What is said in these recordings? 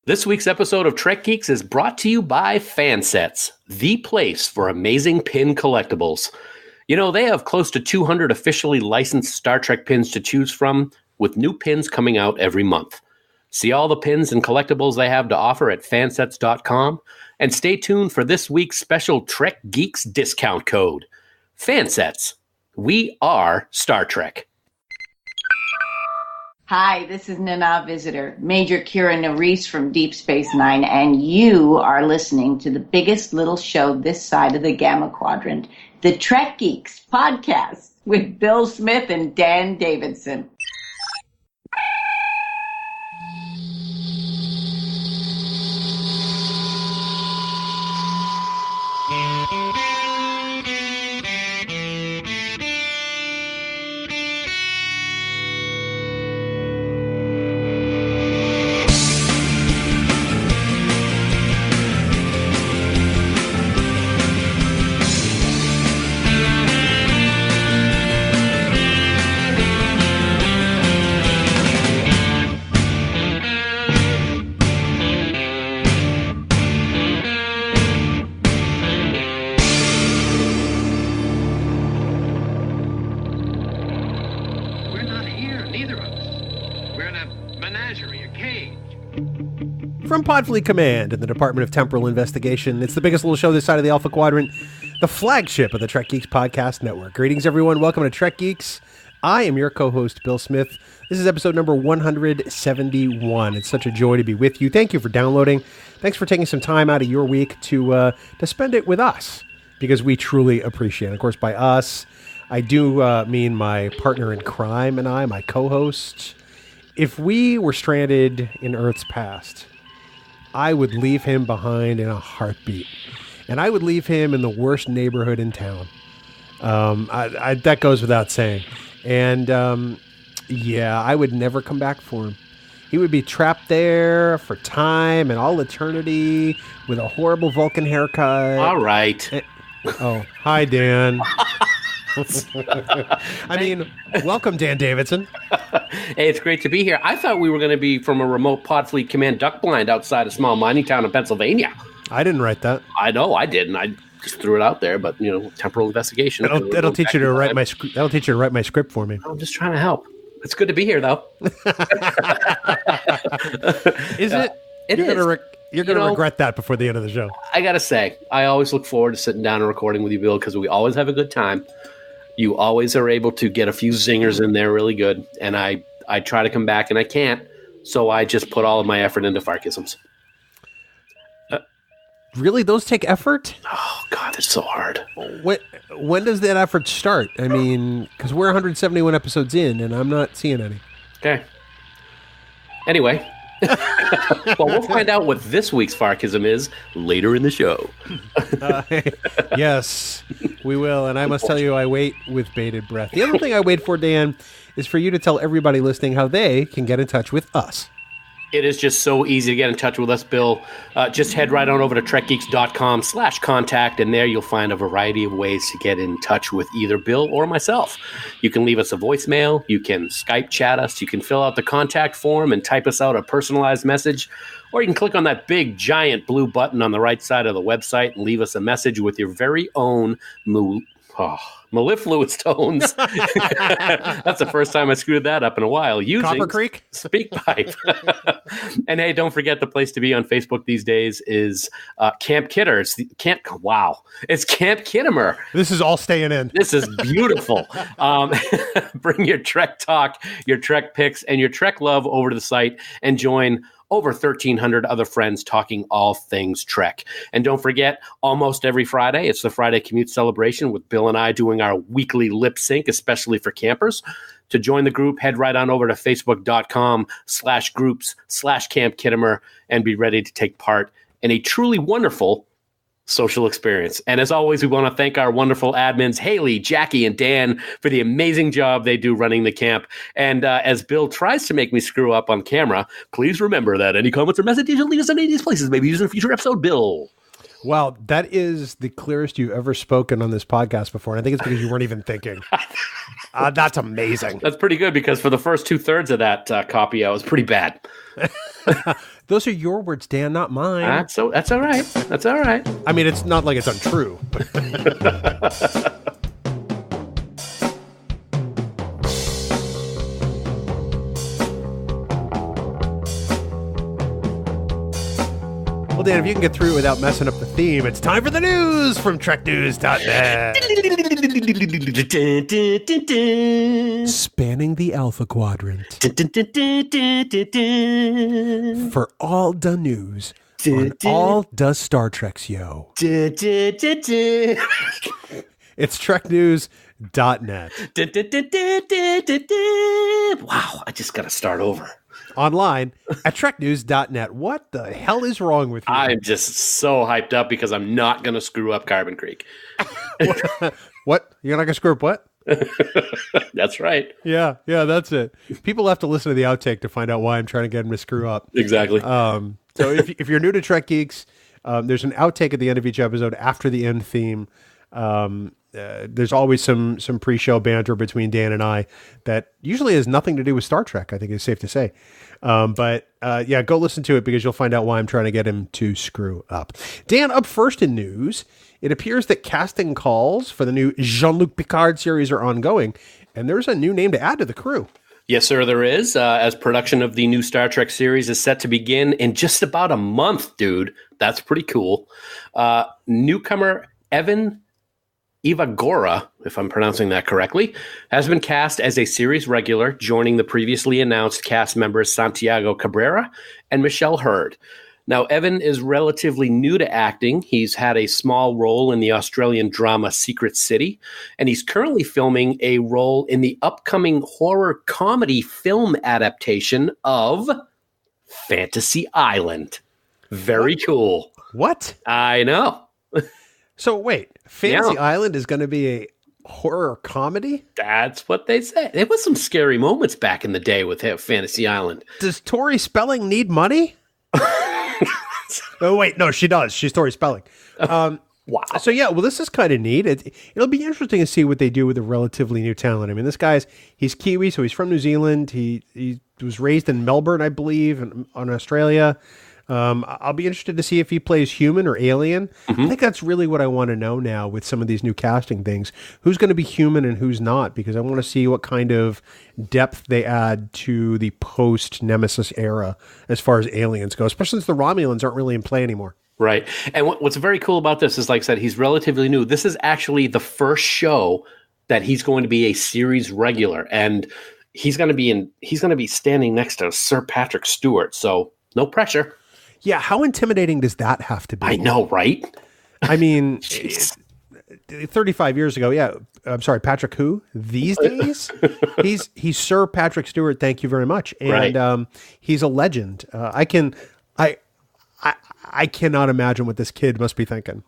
This week's episode of Trek Geeks is brought to you by Fansets, the place for amazing pin collectibles. You know, they have close to 200 officially licensed Star Trek pins to choose from, with new pins coming out every month. See all the pins and collectibles they have to offer at fansets.com, and stay tuned for this week's special Trek Geeks discount code. Fansets. We are Star Trek. Hi, this is Nana Visitor, Major Kira Nerys from Deep Space Nine, and you are listening to the biggest little show this side of the Gamma Quadrant, the Trek Geeks podcast with Bill Smith and Dan Davidson. From Podfleet Command and the Department of Temporal Investigation, it's the biggest little show this side of the Alpha Quadrant, the flagship of the Trek Geeks Podcast Network. Greetings, everyone. Welcome to Trek Geeks. I am your co-host, Bill Smith. This is episode number 171. It's such a joy to be with you. Thank you for downloading. Thanks for taking some time out of your week to spend it with us, because we truly appreciate it. Of course, by us, I do mean my partner in crime and I, my co-host. If we were stranded in Earth's past, I would leave him behind in a heartbeat. And I would leave him in the worst neighborhood in town. That goes without saying. And, I would never come back for him. He would be trapped there for time and all eternity with a horrible Vulcan haircut. All right. Hi, Dan. I mean, welcome, Dan Davidson. Hey, it's great to be here. I thought we were going to be from a remote Podfleet Command duck blind outside a small mining town in Pennsylvania. I didn't write that. I know, I didn't. I just threw it out there, but, you know, temporal investigation. That'll teach you to write my script. That'll teach you to write my script for me. I'm just trying to help. It's good to be here, though. Is it? It is. You're going to regret that before the end of the show. I got to say, I always look forward to sitting down and recording with you, Bill, because we always have a good time. You always are able to get a few zingers in there really good, and I try to come back, and I can't, so I just put all of my effort into Farkisms. Really? Those take effort? Oh, God, it's so hard. When does that effort start? I mean, because we're 171 episodes in, and I'm not seeing any. Okay. Anyway. Well, we'll find out what this week's Farkism is later in the show. Yes, we will. And I must tell you, I wait with bated breath. The other thing I wait for, Dan, is for you to tell everybody listening how they can get in touch with us. It is just so easy to get in touch with us, Bill. Just head right on over to trekgeeks.com/contact, and there you'll find a variety of ways to get in touch with either Bill or myself. You can leave us a voicemail, you can Skype chat us, you can fill out the contact form and type us out a personalized message, or you can click on that big, giant blue button on the right side of the website and leave us a message with your very own mellifluous tones. That's the first time I screwed that up in a while. Using Copper Creek SpeakPipe. And hey, don't forget, the place to be on Facebook these days is Camp Kidders. It's Camp Kittimer. This is all staying in. This is beautiful. Bring your Trek talk, your Trek pics, and your Trek love over to the site and join over 1,300 other friends talking all things Trek. And don't forget, almost every Friday, it's the Friday Commute Celebration with Bill and I doing our weekly lip sync, especially for campers. To join the group, head right on over to facebook.com/groups/Camp Kittimer and be ready to take part in a truly wonderful social experience. And as always, we want to thank our wonderful admins, Haley, Jackie, and Dan, for the amazing job they do running the camp. And as Bill tries to make me screw up on camera, please remember that any comments or messages you'll leave us in any of these places may be used in a future episode, Bill. Wow, that is the clearest you've ever spoken on this podcast before. And I think it's because you weren't even thinking. That's amazing. That's pretty good, because for the first 2/3 of that copy, I was pretty bad. Those are your words, Dan, not mine. That's all right. That's all right. I mean, it's not like it's untrue. Well, Dan, if you can get through it without messing up the theme, it's time for the news from TrekNews.net. Spanning the Alpha Quadrant. For all the news on all the Star Treks, yo. It's TrekNews.net. Wow, I just got to start over. Online at TrekNews.net. What the hell is wrong with you? I'm just so hyped up because I'm not going to screw up Carbon Creek. What? You're not going to screw up what? That's right. Yeah, that's it. People have to listen to the outtake to find out why I'm trying to get them to screw up. Exactly. So if you're new to Trek Geeks, there's an outtake at the end of each episode after the end theme. There's always some pre-show banter between Dan and I that usually has nothing to do with Star Trek, I think it's safe to say. But go listen to it because you'll find out why I'm trying to get him to screw up. Dan, up first in news, it appears that casting calls for the new Jean-Luc Picard series are ongoing, and there's a new name to add to the crew. Yes, sir, there is. As production of the new Star Trek series is set to begin in just about a month, dude. That's pretty cool. Newcomer Evan Ivagora, if I'm pronouncing that correctly, has been cast as a series regular, joining the previously announced cast members Santiago Cabrera and Michelle Hurd. Now, Evan is relatively new to acting. He's had a small role in the Australian drama Secret City, and he's currently filming a role in the upcoming horror comedy film adaptation of Fantasy Island. Very cool. What? I know. So wait, Fantasy Island is going to be a horror comedy? That's what they say. There was some scary moments back in the day with Fantasy Island. Does Tori Spelling need money? Oh, wait, no, she does. She's Tori Spelling. Wow. So, yeah, well, this is kind of neat. It'll be interesting to see what they do with a relatively new talent. I mean, this he's Kiwi, so he's from New Zealand. He was raised in Melbourne, I believe, in Australia. I'll be interested to see if he plays human or alien. Mm-hmm. I think that's really what I want to know now with some of these new casting things. Who's going to be human and who's not? Because I want to see what kind of depth they add to the post-Nemesis era as far as aliens go, especially since the Romulans aren't really in play anymore. Right. And what's very cool about this is, like I said, he's relatively new. This is actually the first show that he's going to be a series regular. And he's going to be standing next to Sir Patrick Stewart. So no pressure. Yeah, how intimidating does that have to be? I know, right? I mean, 35 years ago, yeah. I'm sorry, Patrick who? These days? He's Sir Patrick Stewart, thank you very much. And right. He's a legend. I cannot imagine what this kid must be thinking.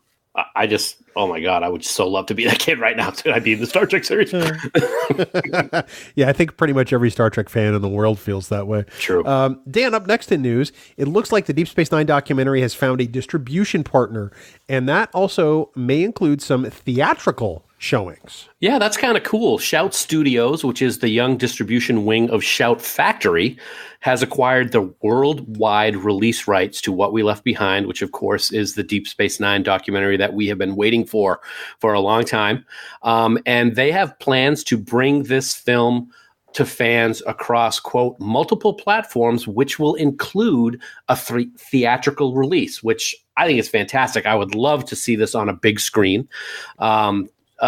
Oh my God, I would so love to be that kid right now. I'd be in the Star Trek series. Yeah, I think pretty much every Star Trek fan in the world feels that way. True. Dan, up next in news, it looks like the Deep Space Nine documentary has found a distribution partner, and that also may include some theatrical showings. Yeah, that's kind of cool. Shout Studios, which is the young distribution wing of Shout Factory, has acquired the worldwide release rights to What We Left Behind, which of course is the Deep Space Nine documentary that we have been waiting for a long time. And they have plans to bring this film to fans across, quote, multiple platforms, which will include a theatrical release, which I think is fantastic. I would love to see this on a big screen.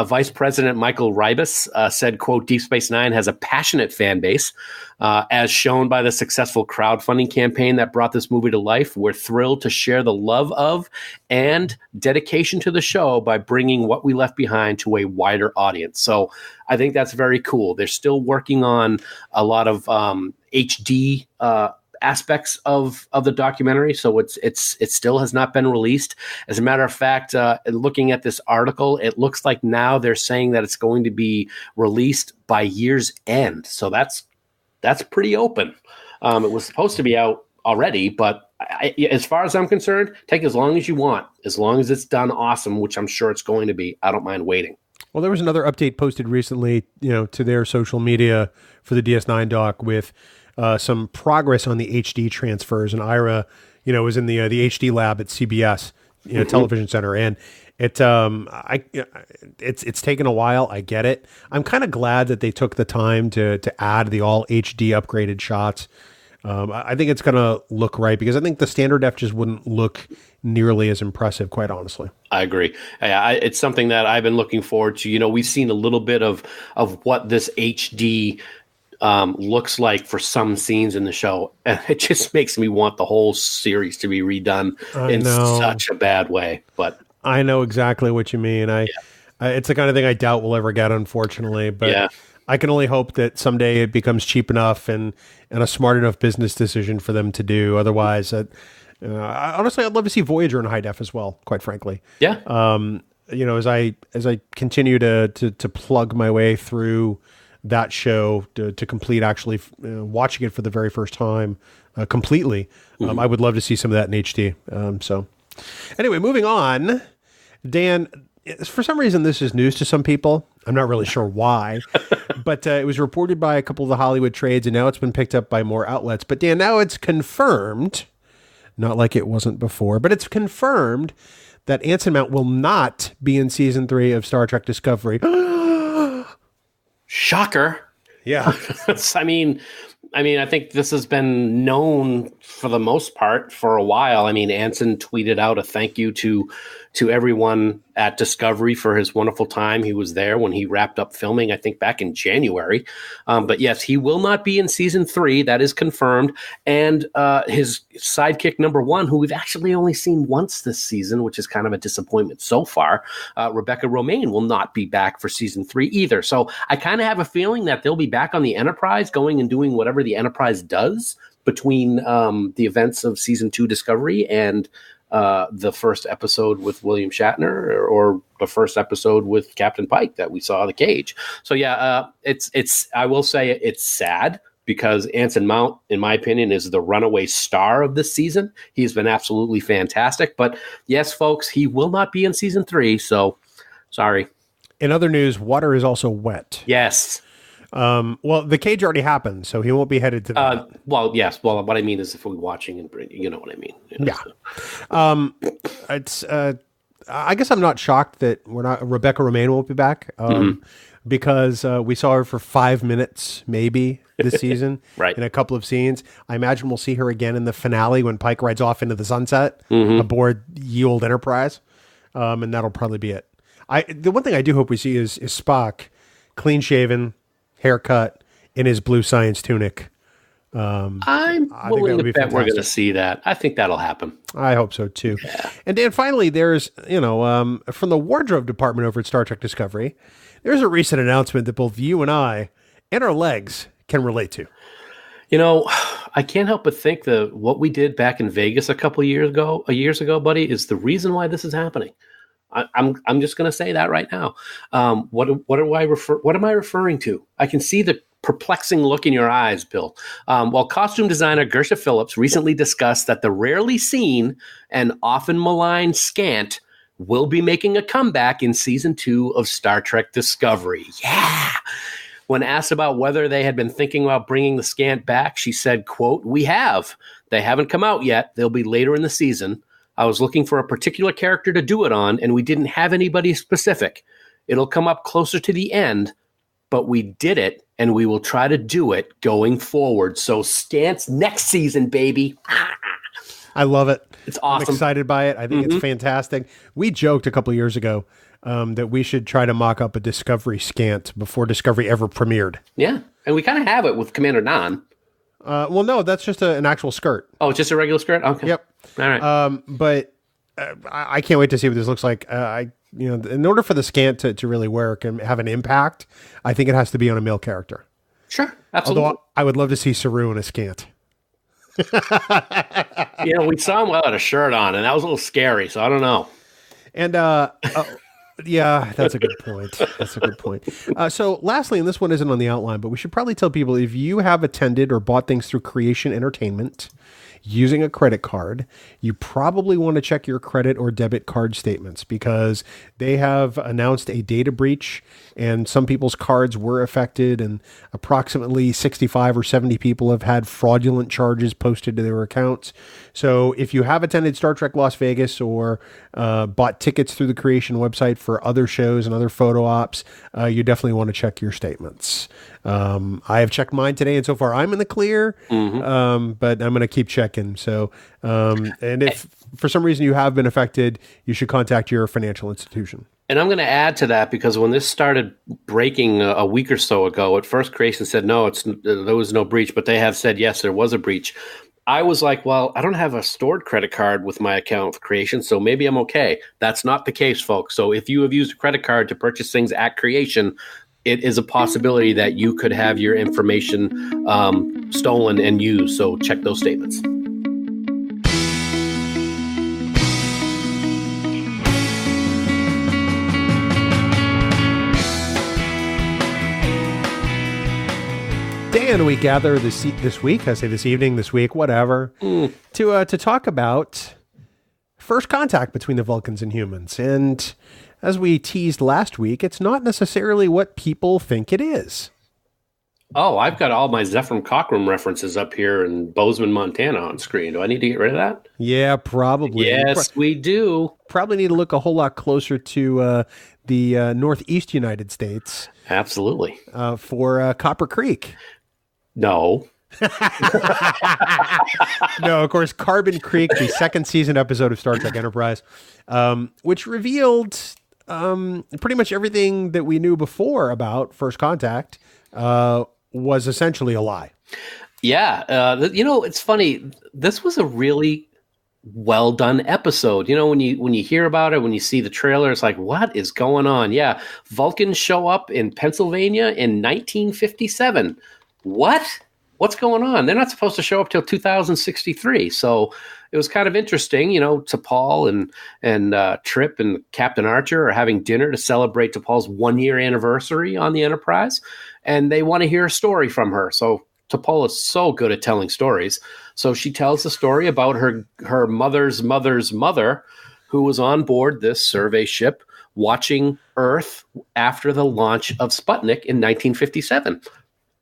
Vice President Michael Ribas said, quote, Deep Space Nine has a passionate fan base, as shown by the successful crowdfunding campaign that brought this movie to life. We're thrilled to share the love of and dedication to the show by bringing What We Left Behind to a wider audience. So I think that's very cool. They're still working on a lot of HD aspects of the documentary, so it still has not been released. As a matter of fact, looking at this article, it looks like now they're saying that it's going to be released by year's end. So that's pretty open. It was supposed to be out already, but as far as I'm concerned, take as long as you want, as long as it's done awesome, which I'm sure it's going to be. I don't mind waiting. Well, there was another update posted recently, to their social media for the DS9 doc with some progress on the HD transfers, and Ira, was in the HD lab at CBS, Television Center, and it's taken a while. I get it. I'm kind of glad that they took the time to add the all HD upgraded shots. I think it's going to look right, because I think the standard def just wouldn't look nearly as impressive, quite honestly. I agree. It's something that I've been looking forward to. We've seen a little bit of what this HD looks like for some scenes in the show, and it just makes me want the whole series to be redone in such a bad way. But I know exactly what you mean. It's the kind of thing I doubt we'll ever get, unfortunately. But I can only hope that someday it becomes cheap enough and a smart enough business decision for them to do. Otherwise, honestly, I'd love to see Voyager in high def as well, quite frankly. Yeah. As I continue to plug my way through that show to complete actually watching it for the very first time completely, I would love to see some of that in HD. So anyway, moving on, Dan, for some reason, this is news to some people. I'm not really sure why, but it was reported by a couple of the Hollywood trades, and now it's been picked up by more outlets. But Dan, now it's confirmed, not like it wasn't before, but it's confirmed that Anson Mount will not be in season 3 of Star Trek Discovery. Shocker. Yeah. I think this has been known for the most part for a while. Anson tweeted out a thank you to everyone at Discovery for his wonderful time. He was there when he wrapped up filming, I think back in January. But yes, he will not be in season 3. That is confirmed. And his sidekick number 1, who we've actually only seen once this season, which is kind of a disappointment so far, Rebecca Romaine, will not be back for season 3 either. So I kind of have a feeling that they'll be back on the Enterprise, going and doing whatever the Enterprise does between the events of season 2 Discovery and the first episode with William Shatner, or the first episode with Captain Pike that we saw the cage. So it's I will say it's sad, because Anson Mount, in my opinion, is the runaway star of this season. He's been absolutely fantastic. But yes, folks, he will not be in season 3. So sorry. In other news, water is also wet. Yes. Well, the cage already happened, so he won't be headed to that. Well, yes. Well, what I mean is if we're watching and you know what I mean. Yeah. It's. I guess I'm not shocked that Rebecca Romaine won't be back, because we saw her for 5 minutes, maybe this season, right, in a couple of scenes. I imagine we'll see her again in the finale when Pike rides off into the sunset aboard Ye Olde Enterprise, and that'll probably be it. The one thing I do hope we see is Spock, clean shaven, haircut, in his blue science tunic. I'm willing to bet we're going to see that. I think that'll happen. I hope so too. Yeah. And Dan, finally, there's from the wardrobe department over at Star Trek Discovery, there's a recent announcement that both you and I and our legs can relate to. I can't help but think that what we did back in Vegas a couple of years ago, buddy, is the reason why this is happening. I'm just going to say that right now. What am I referring to? I can see the perplexing look in your eyes, Bill. Well, costume designer Gersha Phillips recently discussed that the rarely seen and often maligned scant will be making a comeback in season 2 of Star Trek Discovery. Yeah. When asked about whether they had been thinking about bringing the scant back, she said, quote, "We have. They haven't come out yet. They'll be later in the season. I was looking for a particular character to do it on, and we didn't have anybody specific. It'll come up closer to the end, but we did it, and we will try to do it going forward. So scants next season, baby." I love it. It's awesome. I'm excited by it. I think it's fantastic. We joked a couple of years ago that we should try to mock up a Discovery scant before Discovery ever premiered. Yeah, and we kind of have it with Commander Nan. Well, no, that's just an actual skirt. Oh, just a regular skirt? Okay. Yep. All right. But I can't wait to see what this looks like. In order for the scant to really work and have an impact, I think it has to be on a male character. Sure, absolutely. Although I would love to see Saru in a scant. We saw him without a shirt on, and that was a little scary, so I don't know. And Yeah, that's a good point. That's a good point. So lastly, and this one isn't on the outline, but we should probably tell people if you have attended or bought things through Creation Entertainment using a credit card, you probably want to check your credit or debit card statements because they have announced a data breach and some people's cards were affected and approximately 65 or 70 people have had fraudulent charges posted to their accounts. So if you have attended Star Trek Las Vegas or bought tickets through the Creation website for other shows and other photo ops, you definitely want to check your statements. I have checked mine today, and so far I'm in the clear, but I'm going to keep checking. So, and if for some reason you have been affected, you should contact your financial institution. And I'm going to add to that because when this started breaking a week or so ago, at first Creation said, no, there was no breach, but they have said, yes, there was a breach. I was like, well, I don't have a stored credit card with my account for Creation, so maybe I'm okay. That's not the case, folks. So if you have used a credit card to purchase things at Creation, it is a possibility that you could have your information stolen and used. So check those statements. Dan, we gather this week, I say this evening, this week, whatever, to talk about first contact between the Vulcans and humans. And as we teased last week, it's not necessarily what people think it is. Oh, I've got all my Zephram Cochrane references up here in Bozeman, Montana on screen. Do I need to get rid of that? Yeah, probably. Yes, we do. Probably need to look a whole lot closer to the Northeast United States. Absolutely. For Copper Creek. No. No, of course, Carbon Creek, the second season episode of Star Trek Enterprise, which revealed pretty much everything that we knew before about First Contact was essentially a lie. Yeah. It's funny. This was a really well done episode. When you hear about it, when you see the trailer, it's like, what is going on? Yeah. Vulcans show up in Pennsylvania in 1957. What's going on? They're not supposed to show up till 2063. So it was kind of interesting, T'Pol and Trip and Captain Archer are having dinner to celebrate T'Pol's 1-year anniversary on the Enterprise. And they want to hear a story from her. So T'Pol is so good at telling stories. So she tells the story about her mother's mother's mother, who was on board this survey ship watching Earth after the launch of Sputnik in 1957.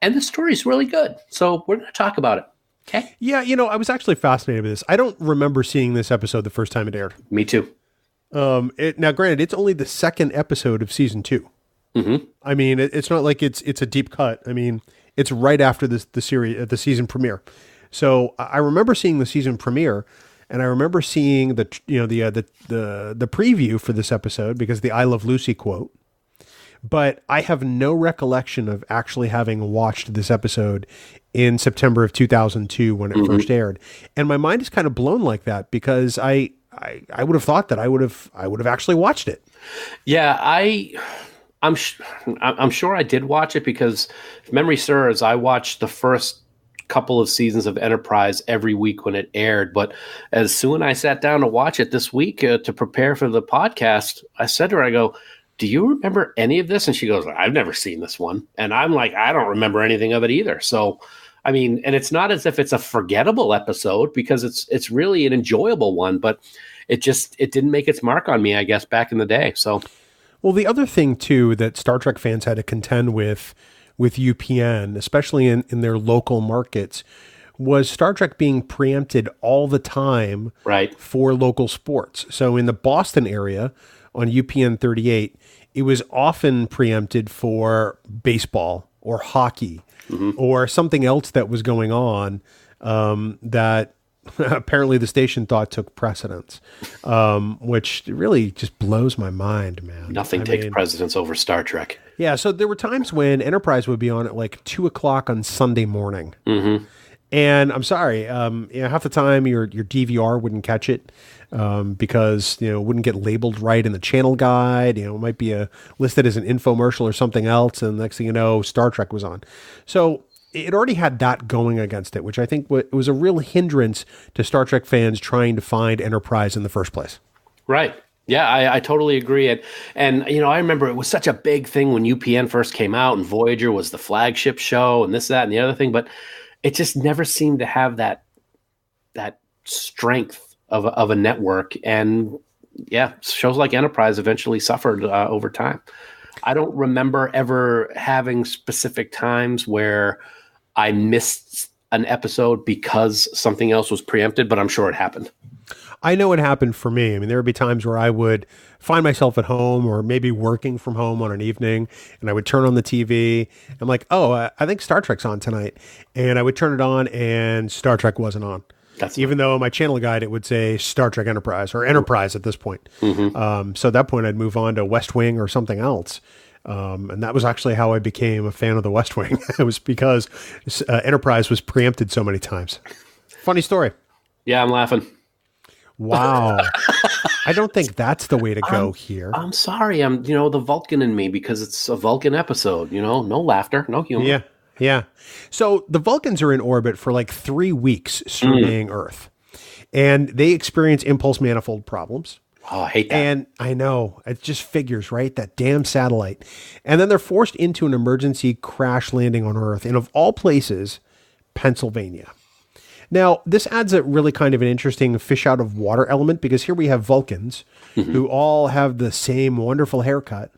And the story's really good. So we're going to talk about it. Okay? Yeah, I was actually fascinated with this. I don't remember seeing this episode the first time it aired. Me too. Now, granted, it's only the second episode of season 2. Mm-hmm. I mean, it's not like it's a deep cut. I mean, it's right after the series, the season premiere. So I remember seeing the season premiere, and I remember seeing the preview for this episode because of the "I Love Lucy" quote. But I have no recollection of actually having watched this episode in September of 2002 when it first aired. And my mind is kind of blown like that because I would have thought that I would have actually watched it. Yeah, I'm sure I did watch it because if memory serves, I watched the first couple of seasons of Enterprise every week when it aired. But as soon as I sat down to watch it this week to prepare for the podcast, I said to her, I go, do you remember any of this? And she goes, I've never seen this one. And I'm like, I don't remember anything of it either. So, I mean, and it's not as if it's a forgettable episode because it's really an enjoyable one, but it didn't make its mark on me, I guess, back in the day. So, well, the other thing too, that Star Trek fans had to contend with UPN, especially in their local markets, was Star Trek being preempted all the time for local sports. So in the Boston area on UPN 38, it was often preempted for baseball or hockey or something else that was going on that apparently the station thought took precedence, which really just blows my mind, man. Nothing takes precedence over Star Trek. Yeah, so there were times when Enterprise would be on at like 2:00 on Sunday morning. Mm-hmm. And I'm sorry, half the time your DVR wouldn't catch it because it wouldn't get labeled right in the channel guide. It might be listed as an infomercial or something else, and the next thing you know, Star Trek was on. So it already had that going against it, which I think was a real hindrance to Star Trek fans trying to find Enterprise in the first place. Right. Yeah, I totally agree. And I remember it was such a big thing when UPN first came out and Voyager was the flagship show and this, that, and the other thing, but it just never seemed to have that strength of a network. And yeah, shows like Enterprise eventually suffered over time. I don't remember ever having specific times where I missed an episode because something else was preempted, but I'm sure it happened. I know it happened for me. I mean, there would be times where I would find myself at home or maybe working from home on an evening, and I would turn on the TV. I'm like, oh, I think Star Trek's on tonight. And I would turn it on, and Star Trek wasn't on. Even though my channel guide, it would say Star Trek Enterprise or Enterprise at this point. Mm-hmm. So at that point, I'd move on to West Wing or something else. And that was actually how I became a fan of the West Wing. It was because Enterprise was preempted so many times. Funny story. Yeah, I'm laughing. Wow. I don't think that's the way to go here. I'm sorry. I'm, the Vulcan in me, because it's a Vulcan episode, no laughter, no humor. Yeah. Yeah. So the Vulcans are in orbit for like 3 weeks surveying Earth, and they experience impulse manifold problems. Oh, I hate that. And I know, it just figures, right? That damn satellite. And then they're forced into an emergency crash landing on Earth, and of all places, Pennsylvania. Now, this adds a really kind of an interesting fish out of water element, because here we have Vulcans who all have the same wonderful haircut.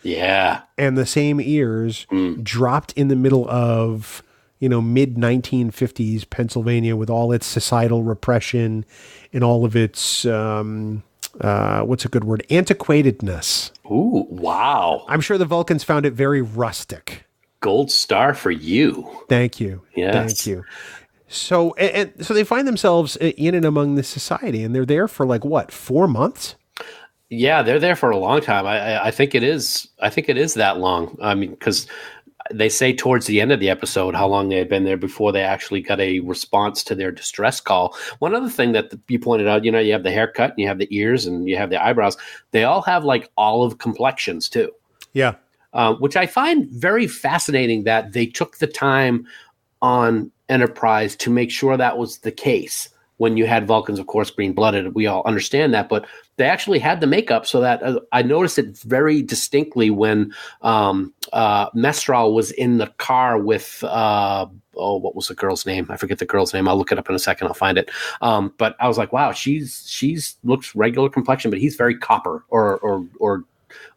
Yeah. And the same ears dropped in the middle of, mid 1950s Pennsylvania with all its societal repression and all of its, what's a good word? Antiquatedness. Ooh, wow. I'm sure the Vulcans found it very rustic. Gold star for you. Thank you. Yes. Thank you. So, so they find themselves in and among this society, and they're there for 4 months? Yeah, they're there for a long time. I think it is. I think it is that long. I mean, because they say towards the end of the episode how long they had been there before they actually got a response to their distress call. One other thing that you pointed out, you have the haircut, and you have the ears, and you have the eyebrows. They all have olive complexions too. Yeah. Which I find very fascinating that they took the time on Enterprise to make sure that was the case. When you had Vulcans, of course, green-blooded, we all understand that, but they actually had the makeup so that I noticed it very distinctly when Mestral was in the car with, what was the girl's name? I forget the girl's name. I'll look it up in a second. I'll find it. But I was like, wow, she's looks regular complexion, but he's very copper or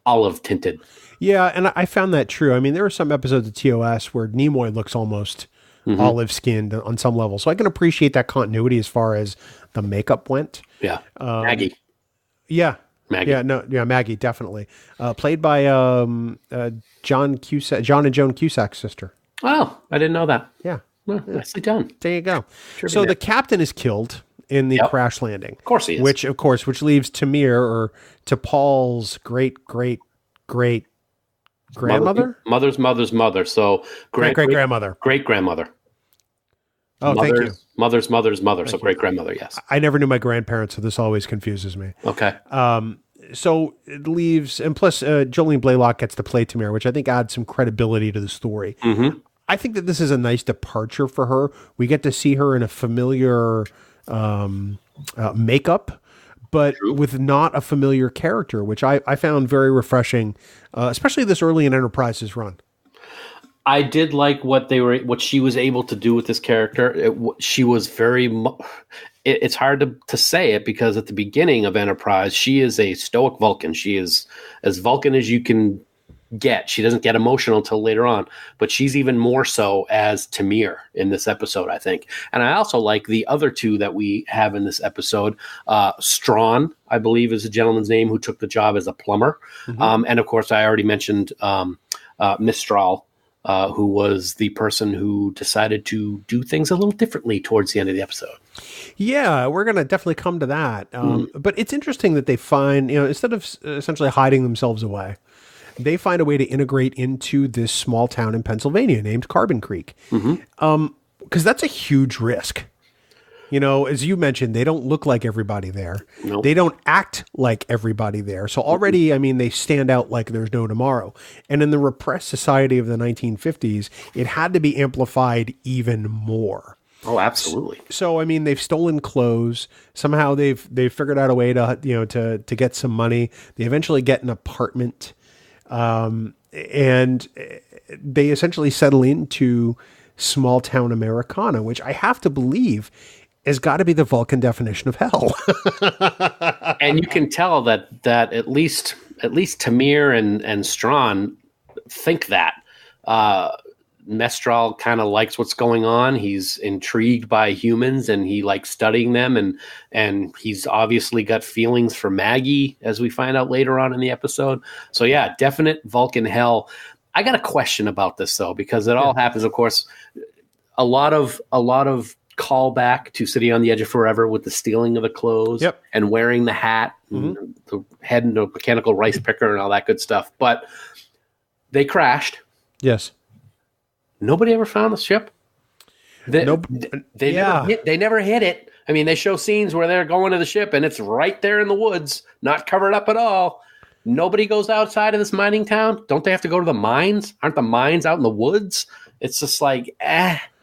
olive tinted. Yeah, and I found that true. I mean, there are some episodes of TOS where Nimoy looks almost olive skinned on some level. So I can appreciate that continuity as far as the makeup went. Yeah. Maggie. Yeah. Maggie. Yeah, Maggie, definitely. Played by John and Joan Cusack's sister. Oh, I didn't know that. Yeah. Well, nicely done. There you go. So the captain is killed in the crash landing. Of course he is. Which leaves Tamir, or T'Pol's great grandmother? Mother's mother. So great-grandmother. Great-grandmother. Oh, thank you. Mother's mother. So great-grandmother, yes. I never knew my grandparents, so this always confuses me. Okay. So it leaves, and plus Jolene Blaylock gets to play Tamir, which I think adds some credibility to the story. Mm-hmm. I think that this is a nice departure for her. We get to see her in a familiar makeup, but with not a familiar character, which I found very refreshing, especially this early in Enterprise's run. I did like what she was able to do with this character. She was very. It's hard to say it because at the beginning of Enterprise, she is a stoic Vulcan. She is as Vulcan as you can get. She doesn't get emotional until later on, but she's even more so as Tamir in this episode, I think. And I also like the other two that we have in this episode. Strawn, I believe, is a gentleman's name who took the job as a plumber. Mm-hmm. And of course, I already mentioned Mistral. Who was the person who decided to do things a little differently towards the end of the episode. Yeah, we're going to definitely come to that. But it's interesting that they find, instead of essentially hiding themselves away, they find a way to integrate into this small town in Pennsylvania named Carbon Creek. Because that's a huge risk. As you mentioned, they don't look like everybody there. Nope. They don't act like everybody there. So already, they stand out like there's no tomorrow. And in the repressed society of the 1950s, it had to be amplified even more. Oh, absolutely. So I mean, they've stolen clothes. Somehow they've figured out a way to get some money. They eventually get an apartment, and they essentially settle into small town Americana, which I have to believe has got to be the Vulcan definition of hell. And you can tell that at least Tamir and Strawn think that. Mestral kind of likes what's going on. He's intrigued by humans and he likes studying them, and he's obviously got feelings for Maggie, as we find out later on in the episode. So yeah, definite Vulcan hell. I got a question about this though, because it all happens, of course, a lot of callback to City on the Edge of Forever with the stealing of the clothes and wearing the hat, and the head into a mechanical rice picker and all that good stuff. But they crashed. Yes. Nobody ever found the ship. They never hit it. I mean, they show scenes where they're going to the ship and it's right there in the woods, not covered up at all. Nobody goes outside of this mining town. Don't they have to go to the mines? Aren't the mines out in the woods? It's just like,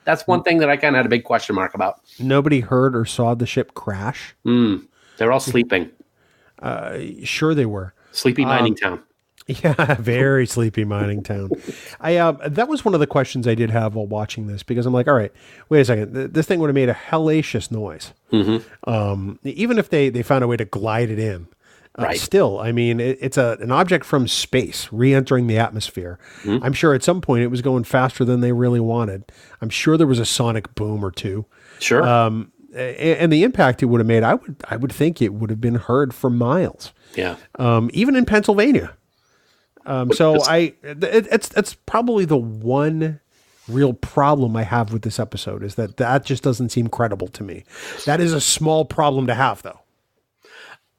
that's one thing that I kind of had a big question mark about. Nobody heard or saw the ship crash. They're all sleeping. Sure they were. Sleepy mining town. Yeah, very sleepy mining town. That was one of the questions I did have while watching this, because I'm like, all right, wait a second. This thing would have made a hellacious noise. Even if they found a way to glide it in. Right. Still, I mean, it's an object from space re-entering the atmosphere. I'm sure at some point it was going faster than they really wanted. I'm sure there was a sonic boom or two. Sure. And the impact it would have made, I would think it would have been heard for miles. Yeah. Even in Pennsylvania. It's probably the one real problem I have with this episode, is that just doesn't seem credible to me. That is a small problem to have, though.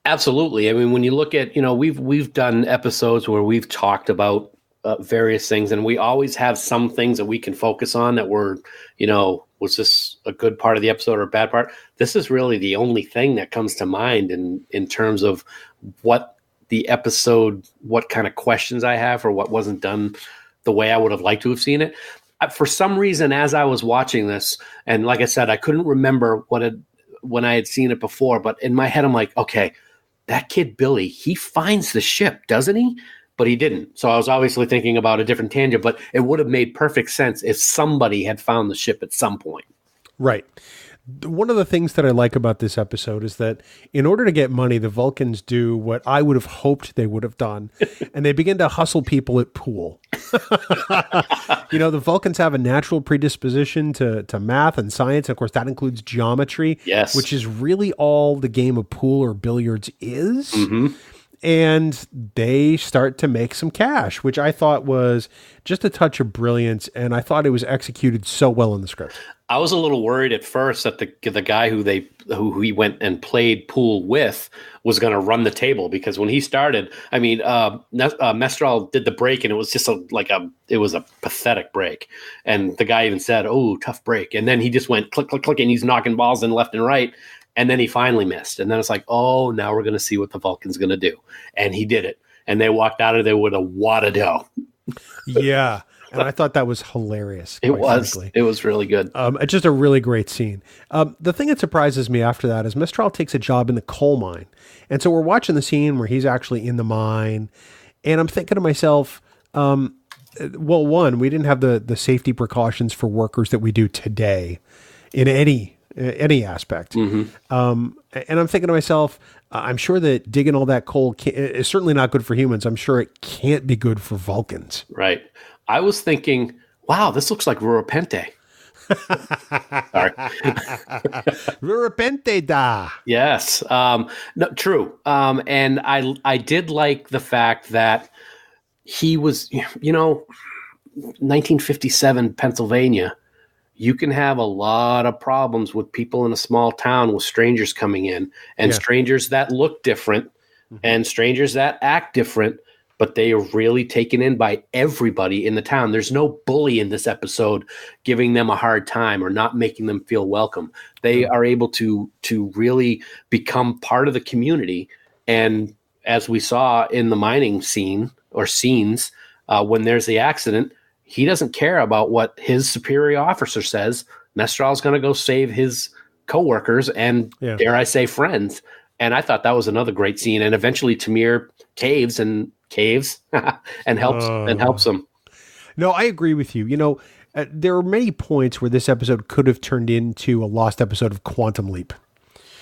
Absolutely. I mean, when you look at, we've done episodes where we've talked about various things, and we always have some things that we can focus on that were, was this a good part of the episode or a bad part? This is really the only thing that comes to mind in terms of what the episode, what kind of questions I have, or what wasn't done the way I would have liked to have seen it. For some reason, as I was watching this, and like I said, I couldn't remember when I had seen it before, but in my head, I'm like, okay, that kid Billy, he finds the ship, doesn't he? But he didn't. So I was obviously thinking about a different tangent, but it would have made perfect sense if somebody had found the ship at some point. Right. One of the things that I like about this episode is that in order to get money, the Vulcans do what I would have hoped they would have done, and they begin to hustle people at pool. The Vulcans have a natural predisposition to math and science. Of course, that includes geometry, which is really all the game of pool or billiards is. And they start to make some cash, which I thought was just a touch of brilliance, and I thought it was executed so well in the script. I was a little worried at first that the guy who he went and played pool with was going to run the table, because when he started, I mean, Mestral did the break, and it was just it was a pathetic break, and the guy even said, "Oh, tough break," and then he just went click click click, and he's knocking balls in left and right. And then he finally missed. And then it's like, oh, now we're going to see what the Vulcan's going to do. And he did it. And they walked out of there with a wad of dough. Yeah. And I thought that was hilarious. It was. Frankly. It was really good. It's just a really great scene. The thing that surprises me after that is Mestral takes a job in the coal mine. And so we're watching the scene where he's actually in the mine. And I'm thinking to myself, well, one, we didn't have the safety precautions for workers that we do today in any aspect. And I'm thinking to myself, I'm sure that digging all that coal is certainly not good for humans. I'm sure it can't be good for Vulcans. Right. I was thinking, wow, this looks like Rurapente. Sorry. Rurapente da. Yes. No, true. And I did like the fact that he was, 1957 Pennsylvania. You can have a lot of problems with people in a small town with strangers coming in, and strangers that look different and strangers that act different, but they are really taken in by everybody in the town. There's no bully in this episode giving them a hard time or not making them feel welcome. They are able to really become part of the community. And as we saw in the mining scene or scenes, when there's the accident, he doesn't care about what his superior officer says. Mestral's going to go save his coworkers and, dare I say, friends. And I thought that was another great scene. And eventually Tamir caves and helps him. No, I agree with you. There are many points where this episode could have turned into a lost episode of Quantum Leap.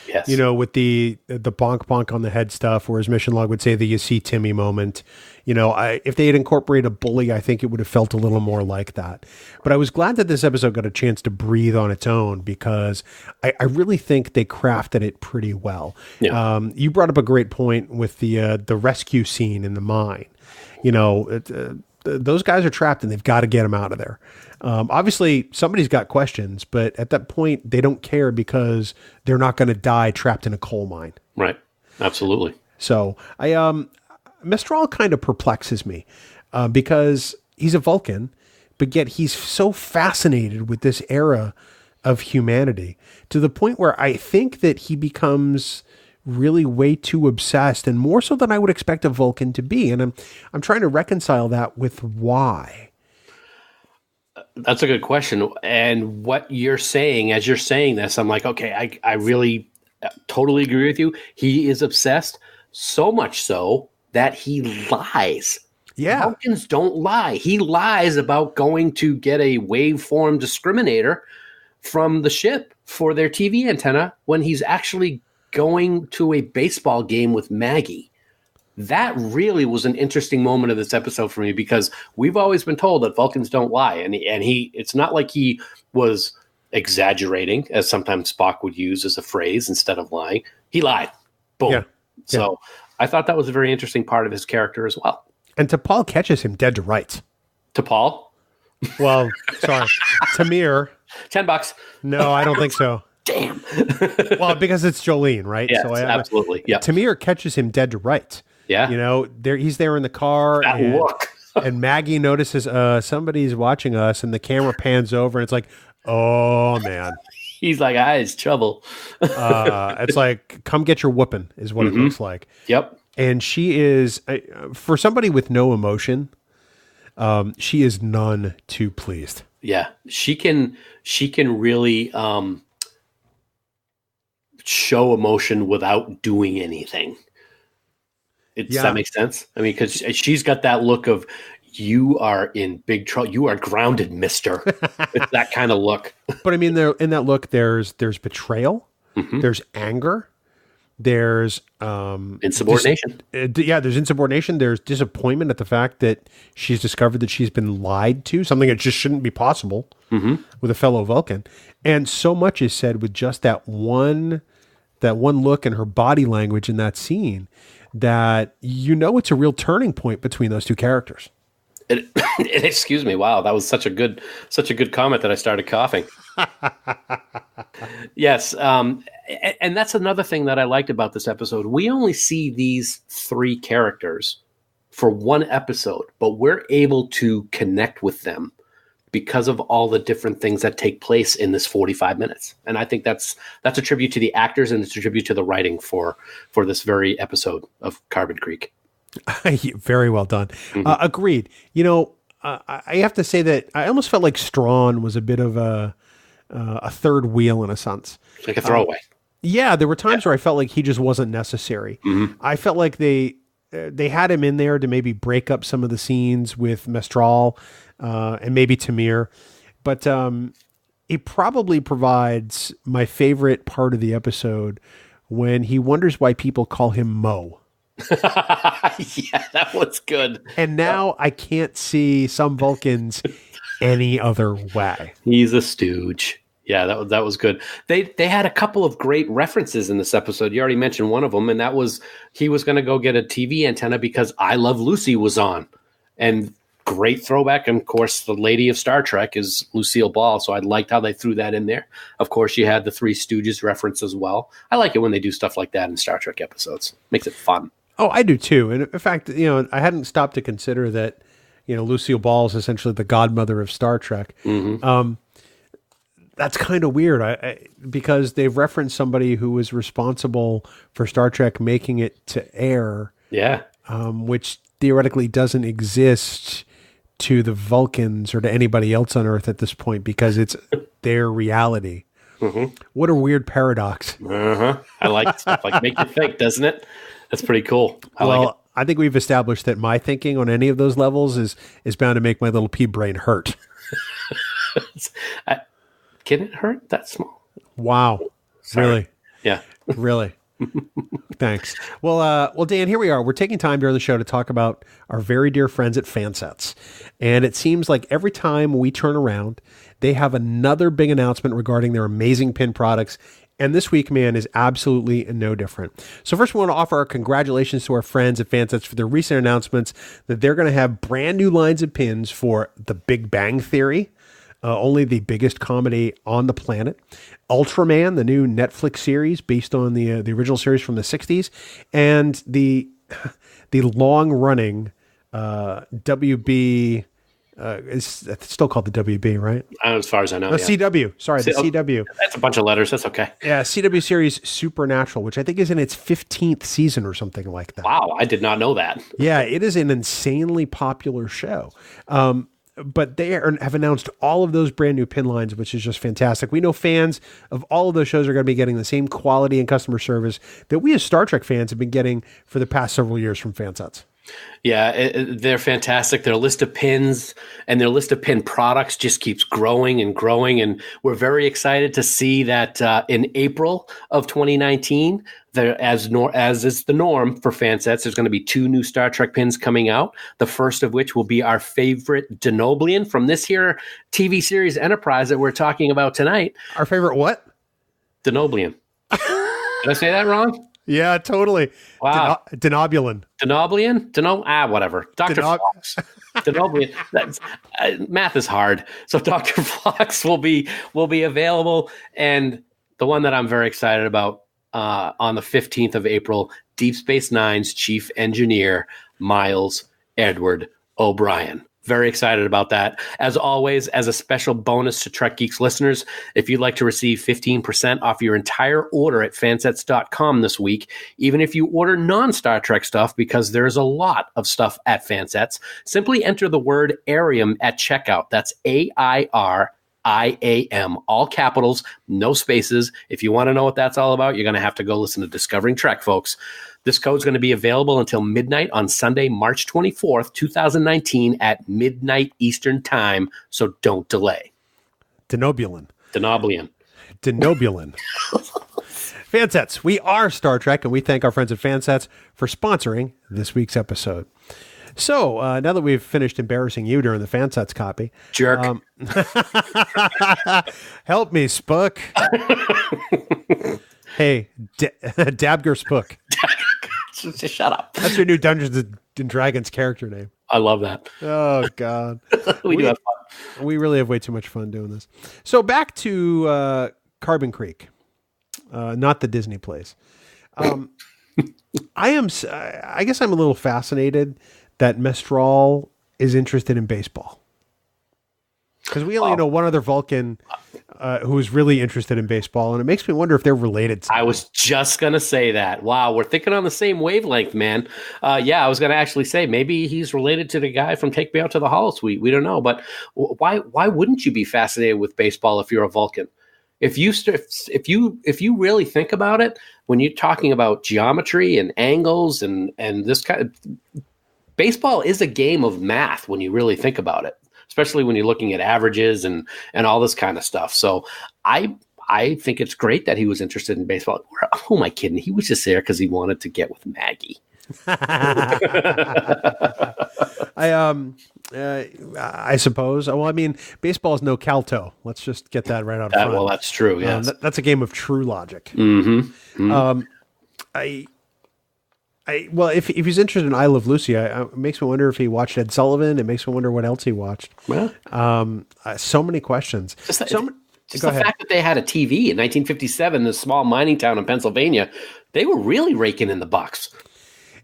Yes. With the bonk bonk on the head stuff, whereas Mission Log would say the you see Timmy moment. If they had incorporated a bully, I think it would have felt a little more like that. But I was glad that this episode got a chance to breathe on its own because I really think they crafted it pretty well. Yeah. You brought up a great point with the rescue scene in the mine. Those guys are trapped and they've got to get them out of there. Obviously, somebody's got questions, but at that point, they don't care because they're not going to die trapped in a coal mine. Right. Absolutely. So Mestral kind of perplexes me because he's a Vulcan, but yet he's so fascinated with this era of humanity to the point where I think that he becomes really way too obsessed, and more so than I would expect a Vulcan to be. And I'm trying to reconcile that with why. That's a good question. And what you're saying, as you're saying this, I'm like, okay, I really totally agree with you. He is obsessed, so much so that he lies. Yeah. Vulcans don't lie. He lies about going to get a waveform discriminator from the ship for their TV antenna when he's actually going to a baseball game with Maggie. That really was an interesting moment of this episode for me because we've always been told that Vulcans don't lie. And he it's not like he was exaggerating, as sometimes Spock would use as a phrase instead of lying. He lied. Boom. Yeah. So I thought that was a very interesting part of his character as well. And T'Pol catches him dead to rights. T'Pol? Well, sorry. Tamir. $10. No, I don't think so. Damn. Well, because it's Jolene, right? Yes, absolutely. Yeah. Tamir catches him dead to rights. Yeah. He's there in the car. That look. And Maggie notices somebody's watching us, and the camera pans over, and it's like, oh, man. He's like, it's trouble. It's like, come get your whooping, is what it looks like. Yep. And she is, for somebody with no emotion, she is none too pleased. Yeah. She can really show emotion without doing anything. Does that make sense? I mean, because she's got that look of, you are in big trouble. You are grounded, mister. It's that kind of look. But I mean, in that look, there's betrayal, there's anger, there's insubordination. There's insubordination. There's disappointment at the fact that she's discovered that she's been lied to, something that just shouldn't be possible with a fellow Vulcan. And so much is said with just that one look and her body language in that scene that it's a real turning point between those two characters. Excuse me. Wow, that was such a good comment that I started coughing. Yes, and that's another thing that I liked about this episode. We only see these three characters for one episode, but we're able to connect with them because of all the different things that take place in this 45 minutes. And I think that's a tribute to the actors, and it's a tribute to the writing for this very episode of Carbon Creek. Very well done. Agreed. I have to say that I almost felt like Strawn was a bit of a third wheel in a sense. Like a throwaway. There were times where I felt like he just wasn't necessary. I felt like they had him in there to maybe break up some of the scenes with Mestral and maybe Tamir. But he probably provides my favorite part of the episode when he wonders why people call him Mo. Yeah, that was good. And now I can't see some Vulcans any other way. He's a stooge. Yeah, that was good. They had a couple of great references in this episode. You already mentioned one of them, and that was he was going to go get a TV antenna because I Love Lucy was on. And great throwback. And of course, the lady of Star Trek is Lucille Ball, so I liked how they threw that in there. Of course, you had the Three Stooges reference as well. I like it when they do stuff like that in Star Trek episodes. Makes it fun. Oh, I do too. And in fact, I hadn't stopped to consider that, Lucille Ball is essentially the godmother of Star Trek. That's kind of weird because they've referenced somebody who was responsible for Star Trek making it to air. Yeah. Which theoretically doesn't exist to the Vulcans or to anybody else on Earth at this point because it's their reality. Mm-hmm. What a weird paradox. Uh-huh. I like stuff like make you think, doesn't it? That's pretty cool. I like it. I think we've established that my thinking on any of those levels is bound to make my little pea brain hurt. Can it hurt that small? Wow. Sorry. Really? Yeah. Really? Thanks. Well, Dan, here we are. We're taking time during the show to talk about our very dear friends at Fansets. And it seems like every time we turn around, they have another big announcement regarding their amazing pin products. And this week, man, is absolutely no different. So first, we want to offer our congratulations to our friends at Fansets for their recent announcements that they're going to have brand new lines of pins for The Big Bang Theory, only the biggest comedy on the planet, Ultraman, the new Netflix series based on the original series from the 60s, and the long-running WB... it's still called the WB, right? As far as I know, yeah. CW. Sorry, the CW. That's a bunch of letters. That's okay. Yeah, CW series Supernatural, which I think is in its 15th season or something like that. Wow, I did not know that. Yeah, it is an insanely popular show. But they have announced all of those brand new pin lines, which is just fantastic. We know fans of all of those shows are going to be getting the same quality and customer service that we as Star Trek fans have been getting for the past several years from Fansets. Yeah, they're fantastic. Their list of pins and their list of pin products just keeps growing and growing. And we're very excited to see that in April of 2019, as is the norm for Fansets, there's going to be 2 new Star Trek pins coming out. The first of which will be our favorite Denoblian from this here TV series Enterprise that we're talking about tonight. Our favorite what? Denoblian. Did I say that wrong? Yeah, totally. Wow. Denobulan. Denoblian? Whatever. Dr. Fox. Denoblian. Math is hard. So Dr. Fox will be available. And the one that I'm very excited about on the 15th of April, Deep Space Nine's chief engineer, Miles Edward O'Brien. Very excited about that. As always, as a special bonus to Trek Geeks listeners, if you'd like to receive 15% off your entire order at fansets.com this week, even if you order non-Star Trek stuff, because there's a lot of stuff at Fansets, simply enter the word Arium at checkout. That's AIRIAM, all capitals, no spaces. If you want to know what that's all about, you're going to have to go listen to Discovering Trek, folks. This code is going to be available until midnight on Sunday, March 24th, 2019 at midnight Eastern Time, so don't delay. Denobulan. Fansets, we are Star Trek, and we thank our friends at Fansets for sponsoring this week's episode. So, now that we've finished embarrassing you during the Fansets copy. Jerk. Help me, Spook. Hey, Dabger Spook. Just shut up. That's your new Dungeons and Dragons character name. I love that. Oh, God. we do have fun. We really have way too much fun doing this. So back to Carbon Creek, not the Disney place. I guess I'm a little fascinated that Mestral is interested in baseball. Because we only know one other Vulcan who's really interested in baseball, and it makes me wonder if they're related. I was just going to say that. Wow, we're thinking on the same wavelength, man. Yeah, I was going to actually say maybe he's related to the guy from Take Me Out to the Holosuite. We don't know, but why wouldn't you be fascinated with baseball if you're a Vulcan? If you really think about it, when you're talking about geometry and angles and this kind of baseball is a game of math when you really think about it. Especially when you're looking at averages and all this kind of stuff. So I think it's great that he was interested in baseball. Who am I kidding? He was just there because he wanted to get with Maggie. I suppose. Well, I mean, baseball is no Calto. Let's just get that right out of front. Well, that's true. Yeah, that's a game of true logic. Mm-hmm. Mm-hmm. Well, if he's interested in I Love Lucy, it makes me wonder if he watched Ed Sullivan. It makes me wonder what else he watched. Well, so many questions. Just the fact that they had a TV in 1957, this small mining town in Pennsylvania, they were really raking in the bucks.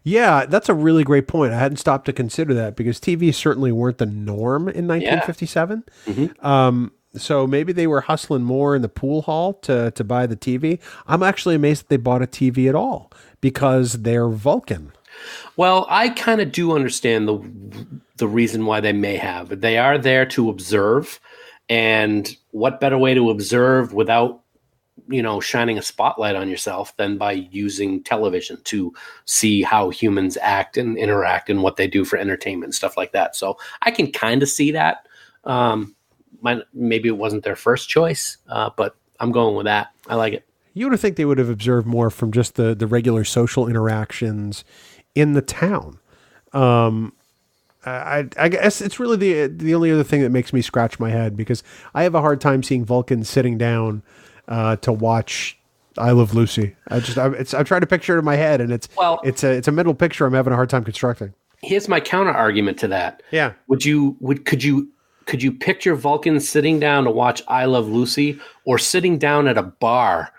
Yeah, that's a really great point. I hadn't stopped to consider that because TVs certainly weren't the norm in 1957. Yeah. Mm-hmm. So maybe they were hustling more in the pool hall to buy the TV. I'm actually amazed that they bought a TV at all because they're Vulcan. Well, I kind of do understand the reason why they may have. They are there to observe, and what better way to observe without shining a spotlight on yourself than by using television to see how humans act and interact and what they do for entertainment and stuff like that. So I can kind of see that. Maybe it wasn't their first choice, but I'm going with that. I like it. You would think they would have observed more from just the regular social interactions in the town. I guess it's really the only other thing that makes me scratch my head, because I have a hard time seeing Vulcans sitting down to watch I Love Lucy. I'm trying to picture it in my head, and it's a mental picture I'm having a hard time constructing. Here's my counter argument to that. Yeah. Could you picture Vulcans sitting down to watch I Love Lucy, or sitting down at a bar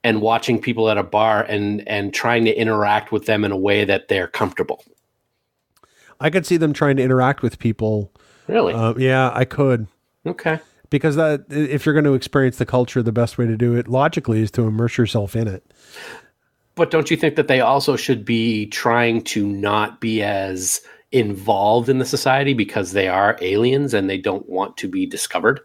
and watching people at a bar and trying to interact with them in a way that they're comfortable? I could see them trying to interact with people. Really? Yeah, I could. Okay. Because if you're going to experience the culture, the best way to do it logically is to immerse yourself in it. But don't you think that they also should be trying to not be as involved in the society because they are aliens and they don't want to be discovered?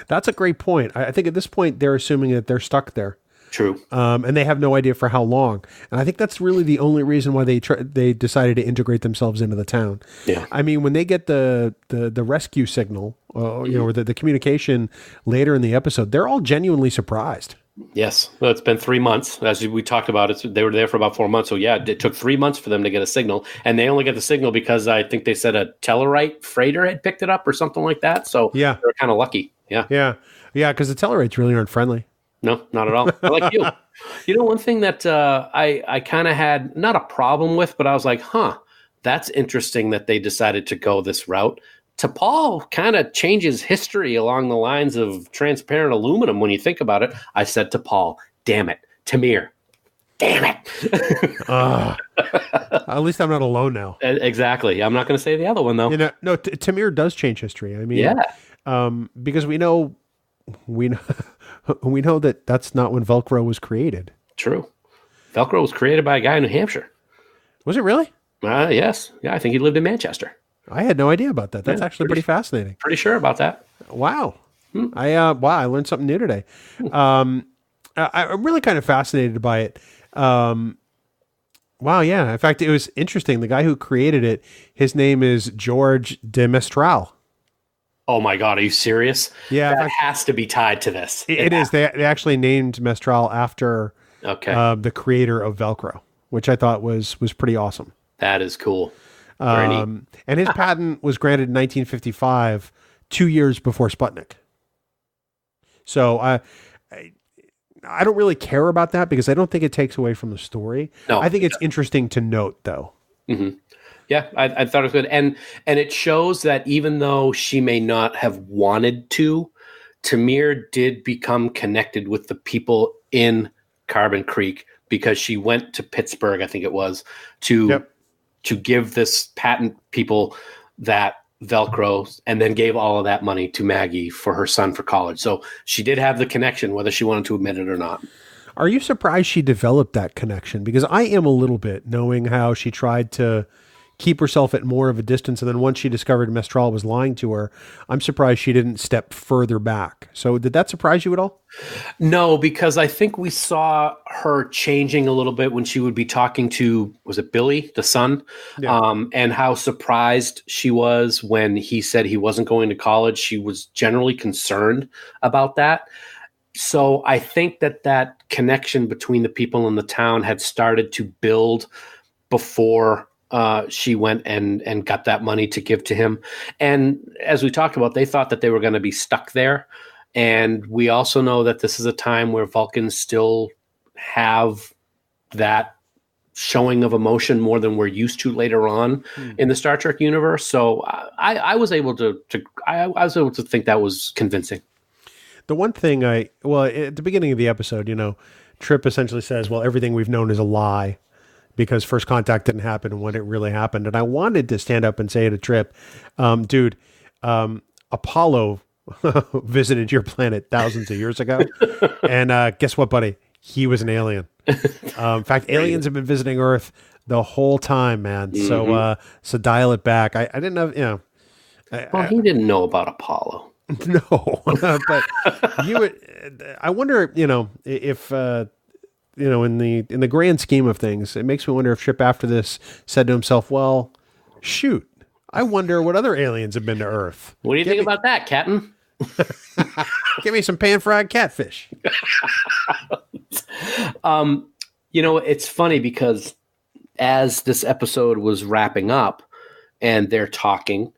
That's a great point. I think at this point they're assuming that they're stuck there. True. And they have no idea for how long. And I think that's really the only reason why they decided to integrate themselves into the town. Yeah. I mean, when they get the rescue signal, or the communication later in the episode, they're all genuinely surprised. Yes. Well, it's been 3 months. As we talked about, they were there for about 4 months. So yeah, it took 3 months for them to get a signal. And they only get the signal because I think they said a Tellurite freighter had picked it up or something like that. So yeah, they're kind of lucky. Yeah. Yeah. Yeah. Because the Tellurites really aren't friendly. No, not at all. I like you. One thing that I kind of had not a problem with, but I was like, that's interesting that they decided to go this route. T'Pol kind of changes history along the lines of transparent aluminum when you think about it. I said T'Pol, damn it. Tamir, damn it. At least I'm not alone now. Exactly. I'm not going to say the other one, though. No, Tamir does change history. I mean, yeah. Because we know that that's not when Velcro was created. True. Velcro was created by a guy in New Hampshire. Was it really? Yes. Yeah, I think he lived in Manchester. I had no idea about that. That's actually pretty fascinating. Pretty sure about that. Wow. I learned something new today. I'm really kind of fascinated by it. Wow, yeah. In fact, it was interesting. The guy who created it, his name is George de Mestral. Oh my God, are you serious? Yeah. That has to be tied to this. It is. They actually named Mestral after the creator of Velcro, which I thought was pretty awesome. That is cool. And his patent was granted in 1955, 2 years before Sputnik. So I don't really care about that because I don't think it takes away from the story. No, I think it's interesting to note, though. Mm-hmm. Yeah, I thought it was good. And it shows that even though she may not have wanted to, Tamir did become connected with the people in Carbon Creek because she went to Pittsburgh, I think it was, to give this patent people that Velcro, and then gave all of that money to Maggie for her son for college. So she did have the connection, whether she wanted to admit it or not. Are you surprised she developed that connection? Because I am a little bit, knowing how she tried to keep herself at more of a distance. And then once she discovered Mestral was lying to her, I'm surprised she didn't step further back. So did that surprise you at all? No, because I think we saw her changing a little bit when she would be talking to, was it Billy, the son? Yeah. And how surprised she was when he said he wasn't going to college. She was generally concerned about that. So I think that connection between the people in the town had started to build before she went and got that money to give to him. And as we talked about, they thought that they were going to be stuck there. And we also know that this is a time where Vulcans still have that showing of emotion more than we're used to later on in the Star Trek universe. So I was able to think that was convincing. The one thing at the beginning of the episode, Trip essentially says, well, everything we've known is a lie, because first contact didn't happen and when it really happened. And I wanted to stand up and say to Trip, dude, Apollo visited your planet thousands of years ago. And guess what, buddy? He was an alien. In fact, aliens have been visiting Earth the whole time, man. Mm-hmm. So dial it back. I didn't have, Well, he didn't know about Apollo. No, but I wonder, if, in the grand scheme of things, it makes me wonder if Ship after this said to himself, well, shoot, I wonder what other aliens have been to Earth. What do you think about that, Captain? Give me some pan-fried catfish. It's funny because as this episode was wrapping up and they're talking,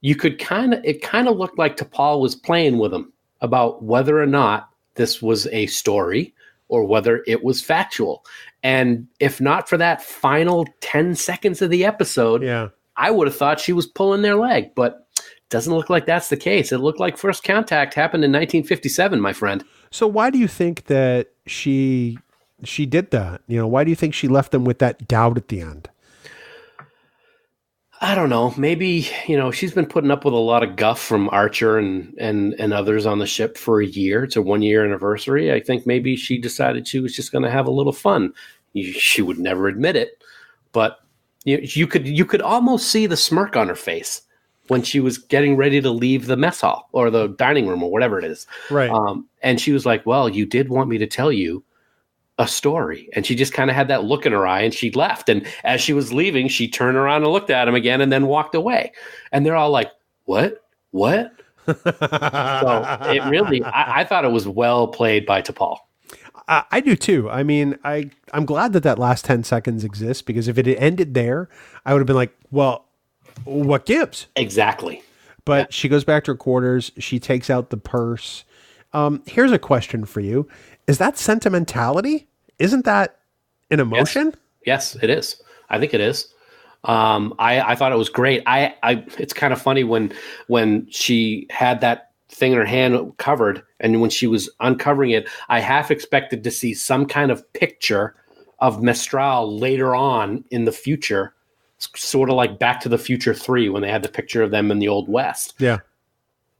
it kind of looked like T'Pol was playing with him about whether or not this was a story or whether it was factual. And if not for that final 10 seconds of the episode, I would have thought she was pulling their leg, but it doesn't look like that's the case. It looked like first contact happened in 1957, my friend. So why do you think that she did that? Why do you think she left them with that doubt at the end? I don't know. Maybe, she's been putting up with a lot of guff from Archer and others on the ship for a year. It's a 1-year anniversary. I think maybe she decided she was just going to have a little fun. She would never admit it, but you could almost see the smirk on her face when she was getting ready to leave the mess hall or the dining room or whatever it is. Right. And she was like, well, you did want me to tell you a story. And she just kind of had that look in her eye and she left. And as she was leaving, she turned around and looked at him again and then walked away. And they're all like, what? So it really, I thought it was well played by T'Pol. I do too. I mean, I'm glad that last 10 seconds exists, because if it had ended there, I would have been like, well, what gives? Exactly. But she goes back to her quarters. She takes out the purse. Here's a question for you. Is that sentimentality? Isn't that an emotion? Yes, it is. I think it is. I thought it was great. It's kind of funny when she had that thing in her hand covered, and when she was uncovering it, I half expected to see some kind of picture of Mestral later on in the future, sort of like Back to the Future 3 when they had the picture of them in the Old West. Yeah.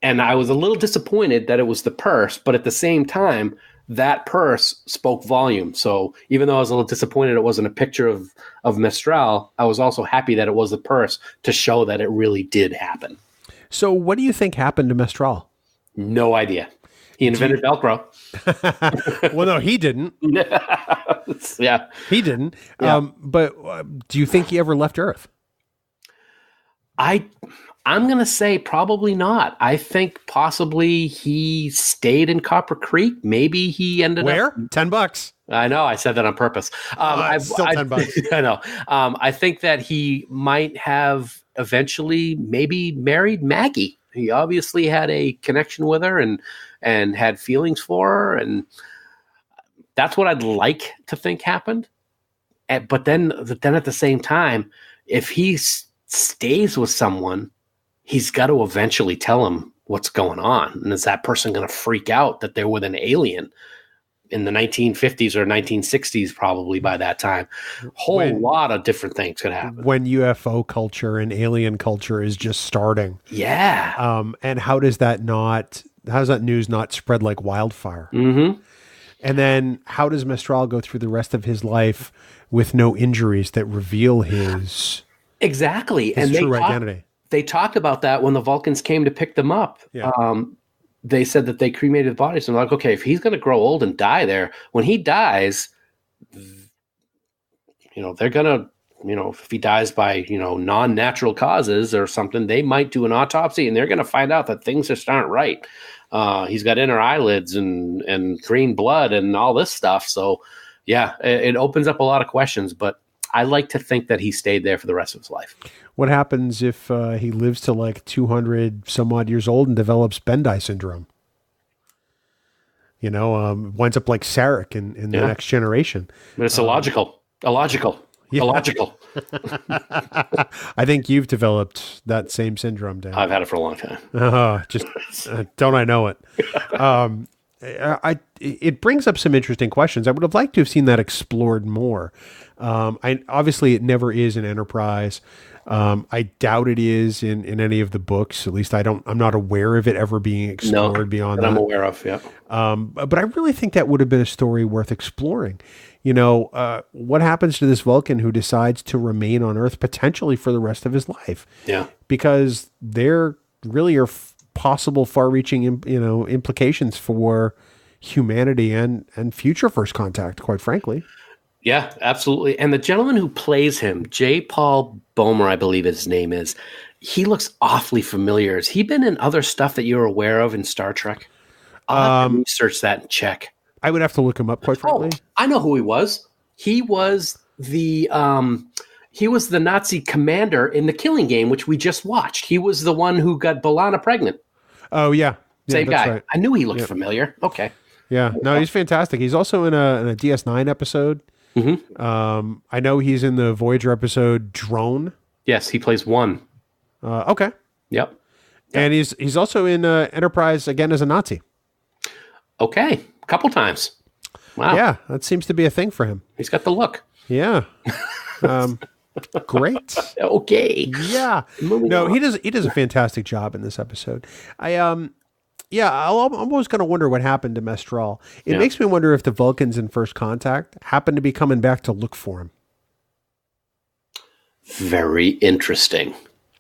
And I was a little disappointed that it was the purse, but at the same time, that purse spoke volume. So even though I was a little disappointed it wasn't a picture of Mestral, I was also happy that it was the purse to show that it really did happen. So what do you think happened to Mestral? No idea. He invented Velcro. Well, no, he didn't. Yeah. He didn't. Yeah. But do you think he ever left Earth? I'm going to say probably not. I think possibly he stayed in Copper Creek. Maybe he ended Where? up... $10. I know. I said that on purpose. Still $10. I know. I think that he might have eventually maybe married Maggie. He obviously had a connection with her and had feelings for her. And that's what I'd like to think happened. But then at the same time, if he stays with someone, he's got to eventually tell him what's going on. And is that person going to freak out that they're with an alien in the 1950s or 1960s, probably by that time? Lot of different things could happen. When UFO culture and alien culture is just starting. Yeah. And how does that news not spread like wildfire? Mm-hmm. And then how does Mestral go through the rest of his life with no injuries that reveal his true identity? They talked about that when the Vulcans came to pick them up. Yeah. They said that they cremated the bodies. And they're like, okay, if he's going to grow old and die there, when he dies, they're going to, if he dies by, non-natural causes or something, they might do an autopsy and they're going to find out that things just aren't right. He's got inner eyelids and green blood and all this stuff. So, yeah, it opens up a lot of questions, but I like to think that he stayed there for the rest of his life. What happens if he lives to like 200 some odd years old and develops Bendai syndrome? Winds up like Sarek in the next generation. But it's illogical. Yeah. Illogical. I think you've developed that same syndrome, Dan. I've had it for a long time. Don't I know it? It brings up some interesting questions. I would have liked to have seen that explored more. Obviously, it never is in Enterprise. I doubt it is in any of the books. At least I'm not aware of it ever being explored beyond that. I'm aware of, yeah. But I really think that would have been a story worth exploring. What happens to this Vulcan who decides to remain on Earth potentially for the rest of his life? Yeah. Because they're really are possible far-reaching, implications for humanity and future First Contact, quite frankly. Yeah, absolutely. And the gentleman who plays him, J. Paul Bomer, I believe his name is, he looks awfully familiar. Has he been in other stuff that you're aware of in Star Trek? I'll have to research that and check. I would have to look him up, quite frankly. Oh, I know who he was. He was the Nazi commander in The Killing Game, which we just watched. He was the one who got B'Elanna pregnant. Oh, yeah. Same guy. Right. I knew he looked familiar. Okay. Yeah. No, he's fantastic. He's also in a DS9 episode. Mm-hmm. I know he's in the Voyager episode Drone. Yes, he plays one. Okay. Yep. And he's also in Enterprise again as a Nazi. Okay. A couple times. Wow. Yeah, that seems to be a thing for him. He's got the look. Yeah. Great. Okay. Yeah. No, he does a fantastic job in this episode. I'm always going to wonder what happened to Mestral. It makes me wonder if the Vulcans in First Contact happen to be coming back to look for him. Very interesting.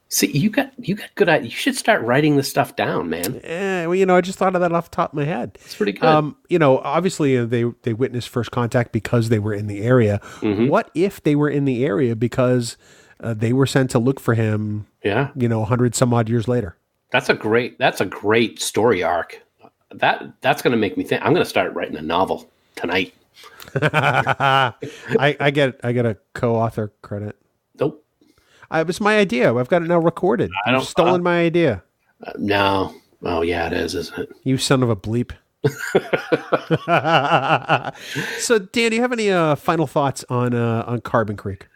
See, you got good ideas. You should start writing this stuff down, man. I just thought of that off the top of my head. It's pretty good. Obviously they witnessed First Contact because they were in the area. Mm-hmm. What if they were in the area because they were sent to look for him? Yeah. 100 some odd years later. That's a great story arc. That's going to make me think. I'm going to start writing a novel tonight. I get a co-author credit. Nope. It was my idea. I've got it now recorded. You've stolen my idea. No. Oh, yeah, it is, isn't it? You son of a bleep. So, Dan, do you have any final thoughts on Carbon Creek?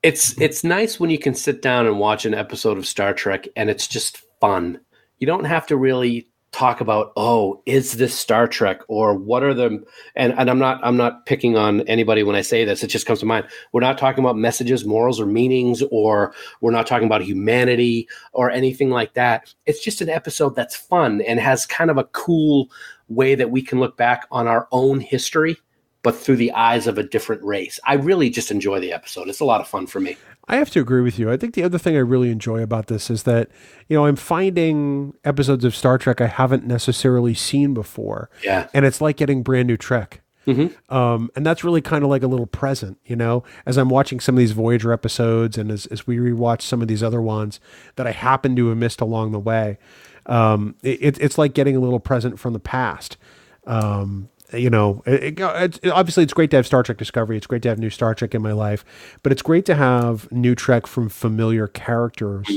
It's nice when you can sit down and watch an episode of Star Trek and it's just fun. You don't have to really talk about, is this Star Trek or what are the, and I'm not picking on anybody when I say this, it just comes to mind. We're not talking about messages, morals, or meanings, or we're not talking about humanity or anything like that. It's just an episode that's fun and has kind of a cool way that we can look back on our own history, but through the eyes of a different race. I really just enjoy the episode. It's a lot of fun for me. I have to agree with you. I think the other thing I really enjoy about this is that, I'm finding episodes of Star Trek I haven't necessarily seen before. Yeah. And it's like getting brand new Trek. Mm-hmm. And that's really kind of like a little present, as I'm watching some of these Voyager episodes and as we rewatch some of these other ones that I happen to have missed along the way. It's like getting a little present from the past. Obviously it's great to have Star Trek Discovery. It's great to have new Star Trek in my life, but it's great to have new Trek from familiar characters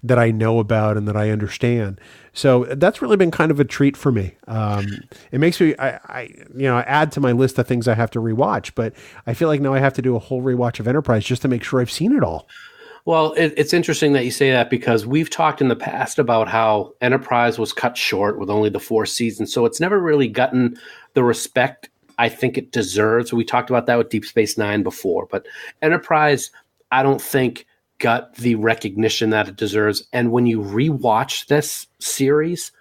that I know about and that I understand. So that's really been kind of a treat for me. It makes me, I add to my list of things I have to rewatch, but I feel like now I have to do a whole rewatch of Enterprise just to make sure I've seen it all. Well, it's interesting that you say that because we've talked in the past about how Enterprise was cut short with only the 4 seasons. So it's never really gotten the respect I think it deserves. We talked about that with Deep Space Nine before. But Enterprise, I don't think, got the recognition that it deserves. And when you rewatch this series,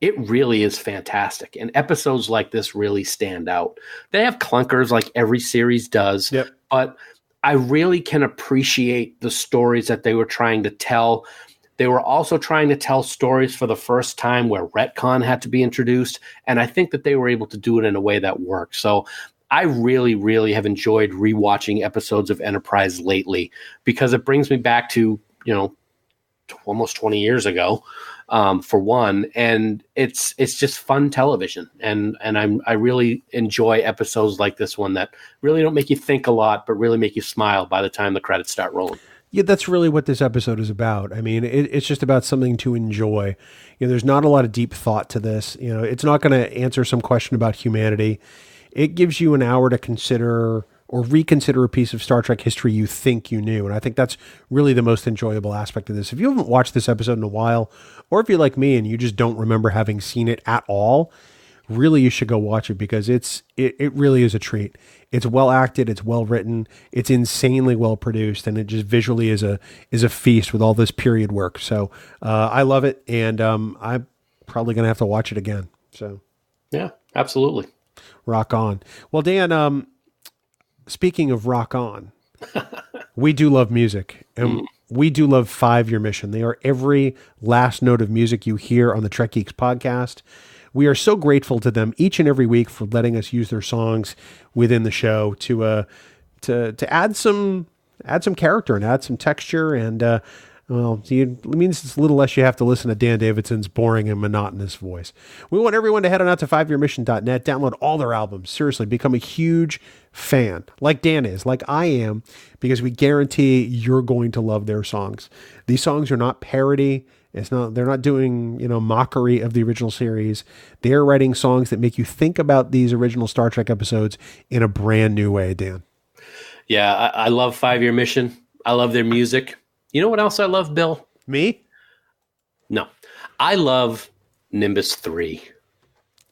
it really is fantastic. And episodes like this really stand out. They have clunkers like every series does. Yep. But I really can appreciate the stories that they were trying to tell. They were also trying to tell stories for the first time where retcon had to be introduced. And I think that they were able to do it in a way that worked. So I really, really have enjoyed rewatching episodes of Enterprise lately because it brings me back to, almost 20 years ago, for one. And it's just fun television. And I really enjoy episodes like this one that really don't make you think a lot, but really make you smile by the time the credits start rolling. Yeah, that's really what this episode is about. I mean, it's just about something to enjoy. There's not a lot of deep thought to this. It's not going to answer some question about humanity. It gives you an hour to consider or reconsider a piece of Star Trek history you think you knew. And I think that's really the most enjoyable aspect of this. If you haven't watched this episode in a while, or if you're like me and you just don't remember having seen it at all, really you should go watch it because it really is a treat. It's well acted, it's well written, it's insanely well produced, and it just visually is a feast with all this period work. So I love it, and I'm probably going to have to watch it again. So yeah, absolutely. Rock on. Well, Dan, speaking of rock on, we do love music. And we do love 5-Year Mission. They are every last note of music you hear on the Trek Geeks podcast. We are so grateful to them each and every week for letting us use their songs within the show to add some character and add some texture. And it means it's a little less you have to listen to Dan Davidson's boring and monotonous voice. We want everyone to head on out to 5yearmission.net, download all their albums. Seriously, become a huge fan, like Dan is, like I am, because we guarantee you're going to love their songs. These songs are not parody. They're not doing, mockery of the original series. They're writing songs that make you think about these original Star Trek episodes in a brand new way, Dan. Yeah, I love 5-Year Mission. I love their music. You know what else I love, Bill? Me? No. I love Nimbus 3.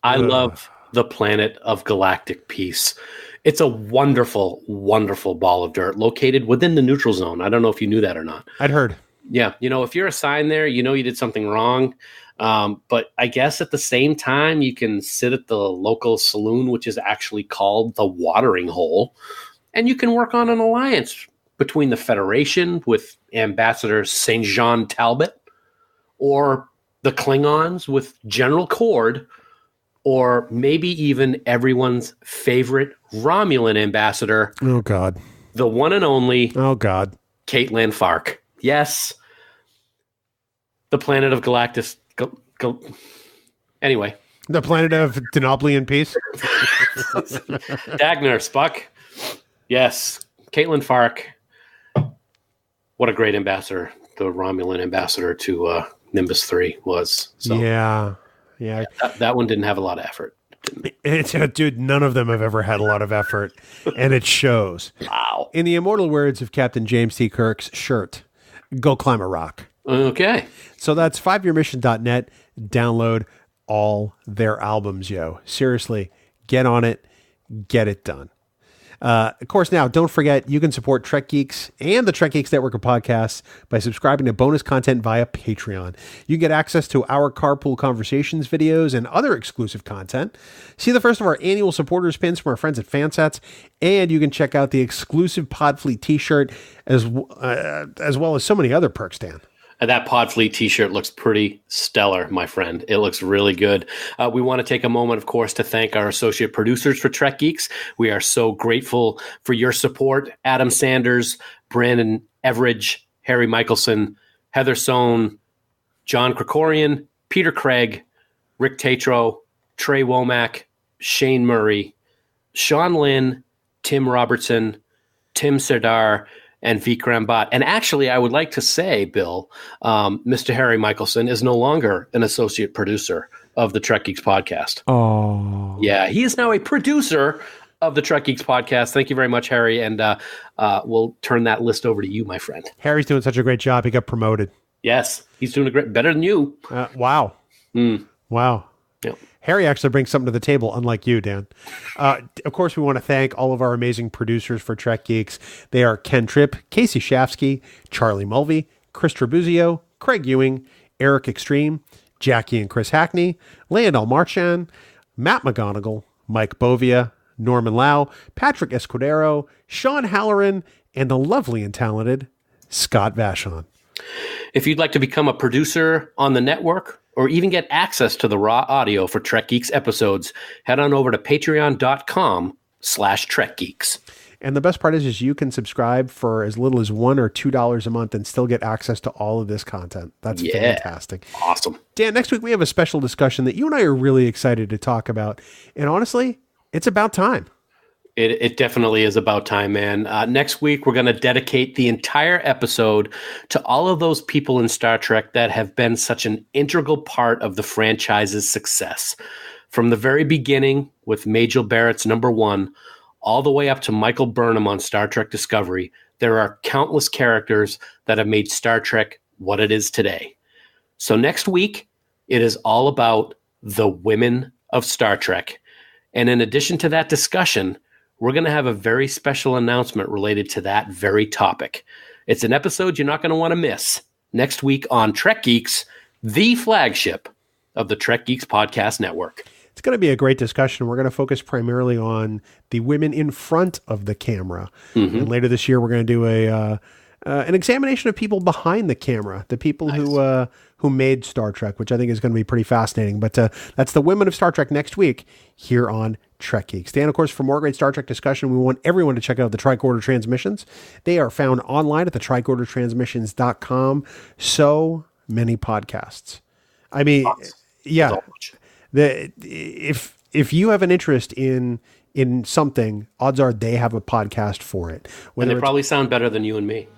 I love the planet of galactic peace. It's a wonderful, wonderful ball of dirt located within the neutral zone. I don't know if you knew that or not. I'd heard. Yeah, if you're assigned there, you did something wrong. But I guess at the same time, you can sit at the local saloon, which is actually called the Watering Hole, and you can work on an alliance between the Federation with Ambassador St. John Talbot, or the Klingons with General Cord, or maybe even everyone's favorite Romulan ambassador. Oh, God. The one and only. Oh, God. Caitlin Fark. Yes. The planet of Galactus. Anyway. The planet of Denoblian peace. Dagner, Spock. Yes. Caitlin Fark. What a great ambassador the Romulan ambassador to Nimbus 3 was. So, yeah. That one didn't have a lot of effort. Dude, none of them have ever had a lot of effort, and it shows. Wow. In the immortal words of Captain James T. Kirk's shirt, go climb a rock. Okay. So that's 5yearmission.net. Download all their albums, yo. Seriously, get on it. Get it done. Of course, now, don't forget, you can support Trek Geeks and the Trek Geeks network of podcasts by subscribing to bonus content via Patreon. You get access to our Carpool Conversations videos and other exclusive content. See the first of our annual supporters pins from our friends at Fansets, and you can check out the exclusive Podfleet t-shirt as well as so many other perks, Dan. That Podfleet t-shirt looks pretty stellar, my friend. It looks really good. We want to take a moment, of course, to thank our associate producers for Trek Geeks. We are so grateful for your support. Adam Sanders, Brandon Everidge, Harry Michelson, Heather Sohn, John Krikorian, Peter Craig, Rick Tatro, Trey Womack, Shane Murray, Sean Lynn, Tim Robertson, Tim Serdar, and Vikram Bhatt. And actually, I would like to say, Bill, Mr. Harry Michelson is no longer an associate producer of the Trek Geeks podcast. Oh. Yeah, he is now a producer of the Trek Geeks podcast. Thank you very much, Harry. And we'll turn that list over to you, my friend. Harry's doing such a great job. He got promoted. Yes, he's doing better than you. Wow. Wow. Yep. Harry actually brings something to the table, unlike you, Dan. Of course, we want to thank all of our amazing producers for Trek Geeks. They are Ken Tripp, Casey Shafsky, Charlie Mulvey, Chris Trabuzio, Craig Ewing, Eric Extreme, Jackie and Chris Hackney, Leonel Marchand, Matt McGonigal, Mike Bovia, Norman Lau, Patrick Escudero, Sean Halloran, and the lovely and talented Scott Vachon. If you'd like to become a producer on the network, or even get access to the raw audio for Trek Geeks episodes, head on over to patreon.com/TrekGeeks. And the best part is you can subscribe for as little as $1 or $2 a month and still get access to all of this content. That's fantastic. Awesome. Dan, next week we have a special discussion that you and I are really excited to talk about. And honestly, it's about time. It definitely is about time, man. Next week, we're going to dedicate the entire episode to all of those people in Star Trek that have been such an integral part of the franchise's success. From the very beginning with Majel Barrett's number 1, all the way up to Michael Burnham on Star Trek Discovery, there are countless characters that have made Star Trek what it is today. So next week, it is all about the women of Star Trek. And in addition to that discussion, we're going to have a very special announcement related to that very topic. It's an episode you're not going to want to miss next week on Trek Geeks, the flagship of the Trek Geeks podcast network. It's going to be a great discussion. We're going to focus primarily on the women in front of the camera. Mm-hmm. And later this year, we're going to do an examination of people behind the camera, the people who made Star Trek, which I think is going to be pretty fascinating. But that's the Women of Star Trek next week here on Trek Geeks. Dan, of course, for more great Star Trek discussion, we want everyone to check out the Tricorder Transmissions. They are found online at the tricordertransmissions.com. So many podcasts. I mean, yeah. If you have an interest in something, odds are they have a podcast for it. And they probably sound better than you and me.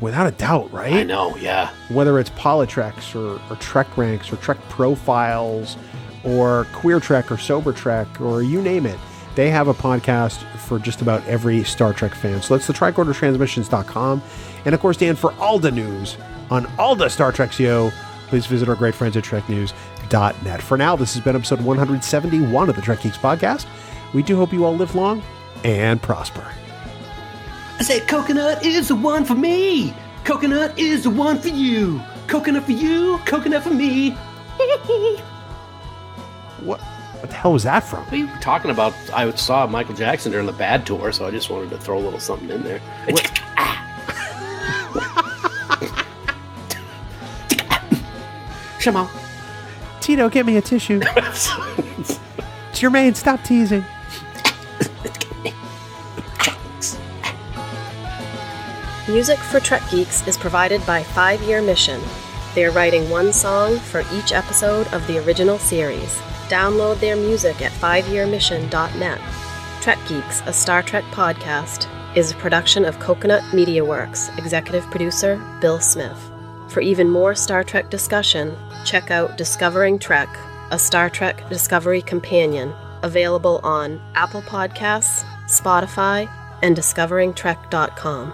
Without a doubt, right? I know, yeah. Whether it's Politrex or Trek Ranks or Trek Profiles or Queer Trek or Sober Trek or you name it, they have a podcast for just about every Star Trek fan. So that's the tricordertransmissions.com. And of course, Dan, for all the news on all the Star Trek CO, please visit our great friends at treknews.net. For now, this has been episode 171 of the Trek Geeks podcast. We do hope you all live long and prosper. I said coconut is the one for me. Coconut is the one for you. Coconut for you, coconut for me. What the hell was that from? We were talking about, I saw Michael Jackson during the Bad Tour, so I just wanted to throw a little something in there. Come on. Tito, get me a tissue. Jermaine, stop teasing. Music for Trek Geeks is provided by 5 Year Mission. They are writing one song for each episode of the original series. Download their music at 5yearmission.net. Trek Geeks, a Star Trek podcast, is a production of Coconut Media Works, executive producer Bill Smith. For even more Star Trek discussion, check out Discovering Trek, a Star Trek Discovery companion, available on Apple Podcasts, Spotify, and discoveringtrek.com.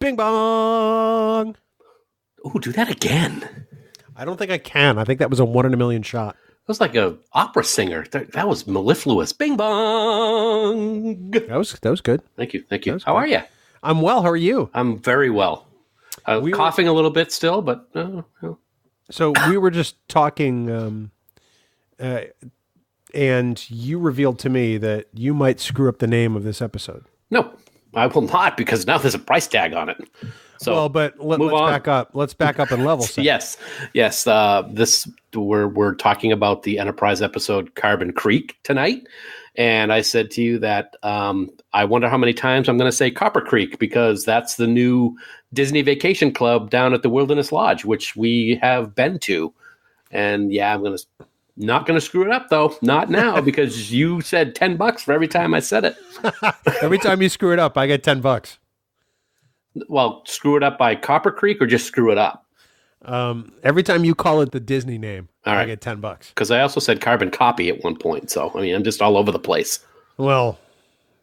Bing bong! Ooh, do that again. I don't think I can. I think that was a 1 in a million shot. It was like a opera singer. That was mellifluous. Bing bong! That was good. Thank you. How are you? I'm well. How are you? I'm very well. Coughing a little bit still, but... So we were just talking, and you revealed to me that you might screw up the name of this episode. No, I will not, because now there's a price tag on it. So well, but let's back up. Let's back up and level set. Yes. We're talking about the Enterprise episode Carbon Creek tonight, and I said to you that I wonder how many times I'm going to say Copper Creek, because that's the new Disney Vacation Club down at the Wilderness Lodge, which we have been to. And yeah, I'm not going to screw it up though. Not now, because you said $10 for every time I said it. Every time you screw it up, I get $10. Well, screw it up by Copper Creek or just screw it up? Every time you call it the Disney name, I get $10. Because I also said carbon copy at one point. So, I mean, I'm just all over the place. Well,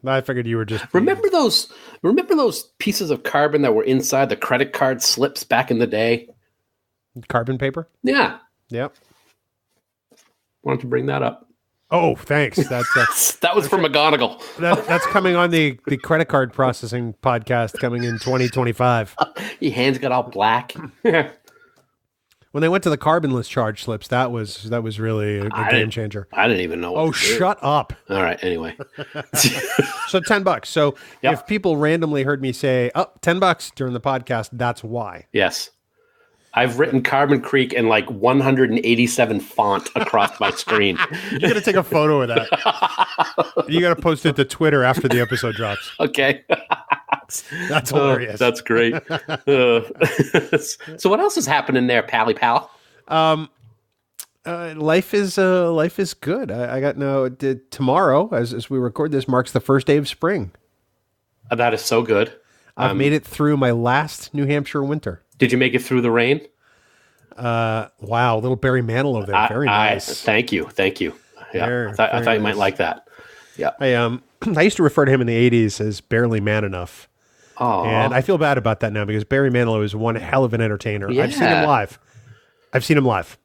I figured you were just... Remember those pieces of carbon that were inside the credit card slips back in the day? Carbon paper? Yeah. Yep. Wanted to bring that up. Oh, thanks. That was from McGonagall. That's coming on the credit card processing podcast coming in 2025. Your hands got all black. When they went to the carbonless charge slips, that was really a game changer. I didn't even know. Oh, shut up. All right. Anyway. So $10. So if people randomly heard me say, $10 during the podcast, that's why. Yes. I've written Carbon Creek in like 187 font across my screen. You got to take a photo of that. You got to post it to Twitter after the episode drops. Okay. That's hilarious. That's great. So what else is happening there, Pally Pal? Life is good. I got tomorrow, as we record this, marks the first day of spring. That is so good. I've made it through my last New Hampshire winter. Did you make it through the rain? Wow, little Barry Manilow there. Very nice. Thank you. Yeah, I thought you might like that. Yeah. I used to refer to him in the 80s as Barely Man Enough. Oh. And I feel bad about that now because Barry Manilow is one hell of an entertainer. Yeah. I've seen him live.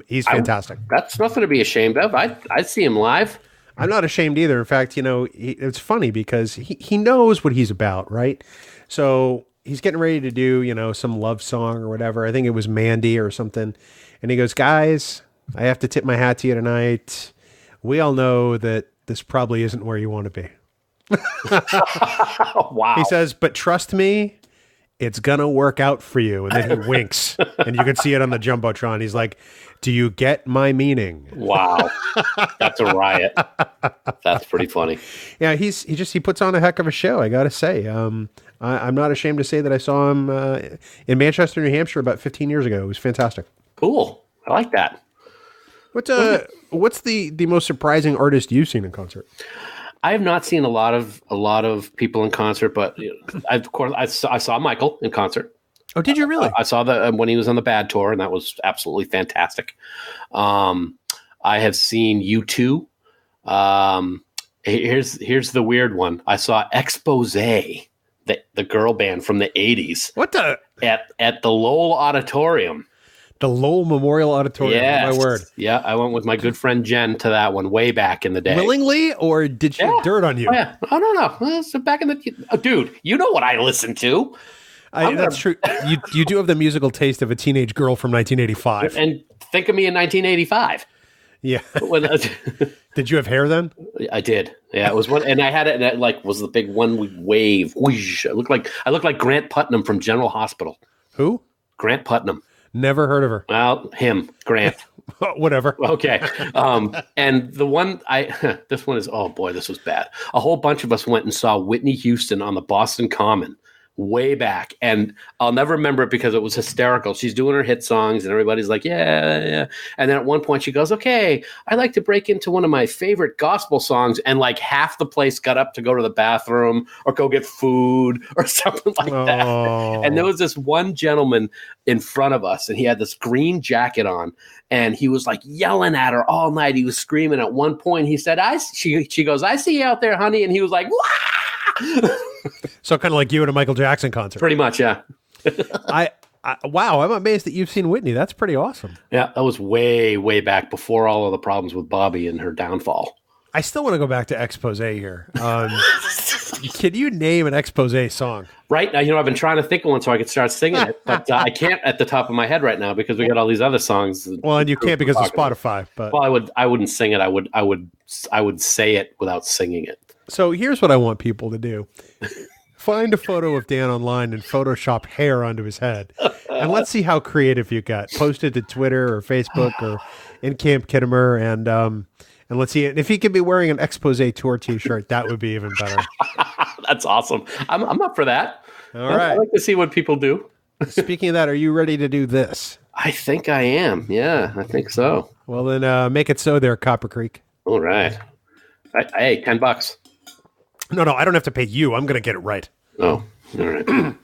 He's fantastic. That's nothing to be ashamed of. I'd see him live. I'm not ashamed either. In fact, it's funny because he knows what he's about, right? So he's getting ready to do, some love song or whatever. I think it was Mandy or something. And he goes, guys, I have to tip my hat to you tonight. We all know that this probably isn't where you want to be. Wow. He says, but trust me, it's going to work out for you. And then he winks, and you can see it on the Jumbotron. He's like, do you get my meaning? Wow. That's a riot. That's pretty funny. Yeah, he puts on a heck of a show, I got to say. I'm not ashamed to say that I saw him in Manchester, New Hampshire about 15 years ago. It was fantastic. Cool. I like that. What's the most surprising artist you've seen in concert? I have not seen a lot of people in concert, but I saw Michael in concert. Oh, did you really? I saw when he was on the Bad Tour, and that was absolutely fantastic. I have seen U2. Here's the weird one. I saw Expose, the girl band from the 80s. What the? At the Lowell Auditorium. The Lowell Memorial Auditorium. Yes. My word. Yeah, I went with my good friend Jen to that one way back in the day. Willingly, or did she have dirt on you? Oh, yeah. I don't know. So back in the dude, you know what I listened to. That's true. You do have the musical taste of a teenage girl from 1985. And think of me in 1985. Yeah. Did you have hair then? I did. Yeah, it was one, and I had it, and it was the big one wave. Whoosh. I looked like Grant Putnam from General Hospital. Who? Grant Putnam. Never heard of her. Well, him, Grant. Whatever. Okay. And the one this one is, oh boy, this was bad. A whole bunch of us went and saw Whitney Houston on the Boston Common way back. And I'll never remember it because it was hysterical. She's doing her hit songs and everybody's like, yeah, yeah. And then at one point she goes, okay, I like to break into one of my favorite gospel songs. And like half the place got up to go to the bathroom or go get food or something like that. And there was this one gentleman in front of us and he had this green jacket on and he was like yelling at her all night. He was screaming. At one point he said, she goes, I see you out there, honey. And he was like, wah! So kind of like you at a Michael Jackson concert. Pretty much, yeah. Wow, I'm amazed that you've seen Whitney. That's pretty awesome. Yeah, that was way, way back before all of the problems with Bobby and her downfall. I still want to go back to Expose here. Can you name an Expose song? Right now, I've been trying to think of one so I could start singing it, but I can't at the top of my head right now because we got all these other songs. Well, and you can't because of Spotify. But well, I wouldn't sing it. I would say it without singing it. So here's what I want people to do. Find a photo of Dan online and Photoshop hair onto his head. And let's see how creative you got. Post it to Twitter or Facebook or in Camp Kittimer. And let's see. If he could be wearing an Expose Tour t-shirt, that would be even better. That's awesome. I'm up for that. All right. I like to see what people do. Speaking of that, are you ready to do this? I think I am. Yeah, I think so. Well, then make it so there, Copper Creek. All right. Hey, $10. No, I don't have to pay you. I'm going to get it right. Oh, all right.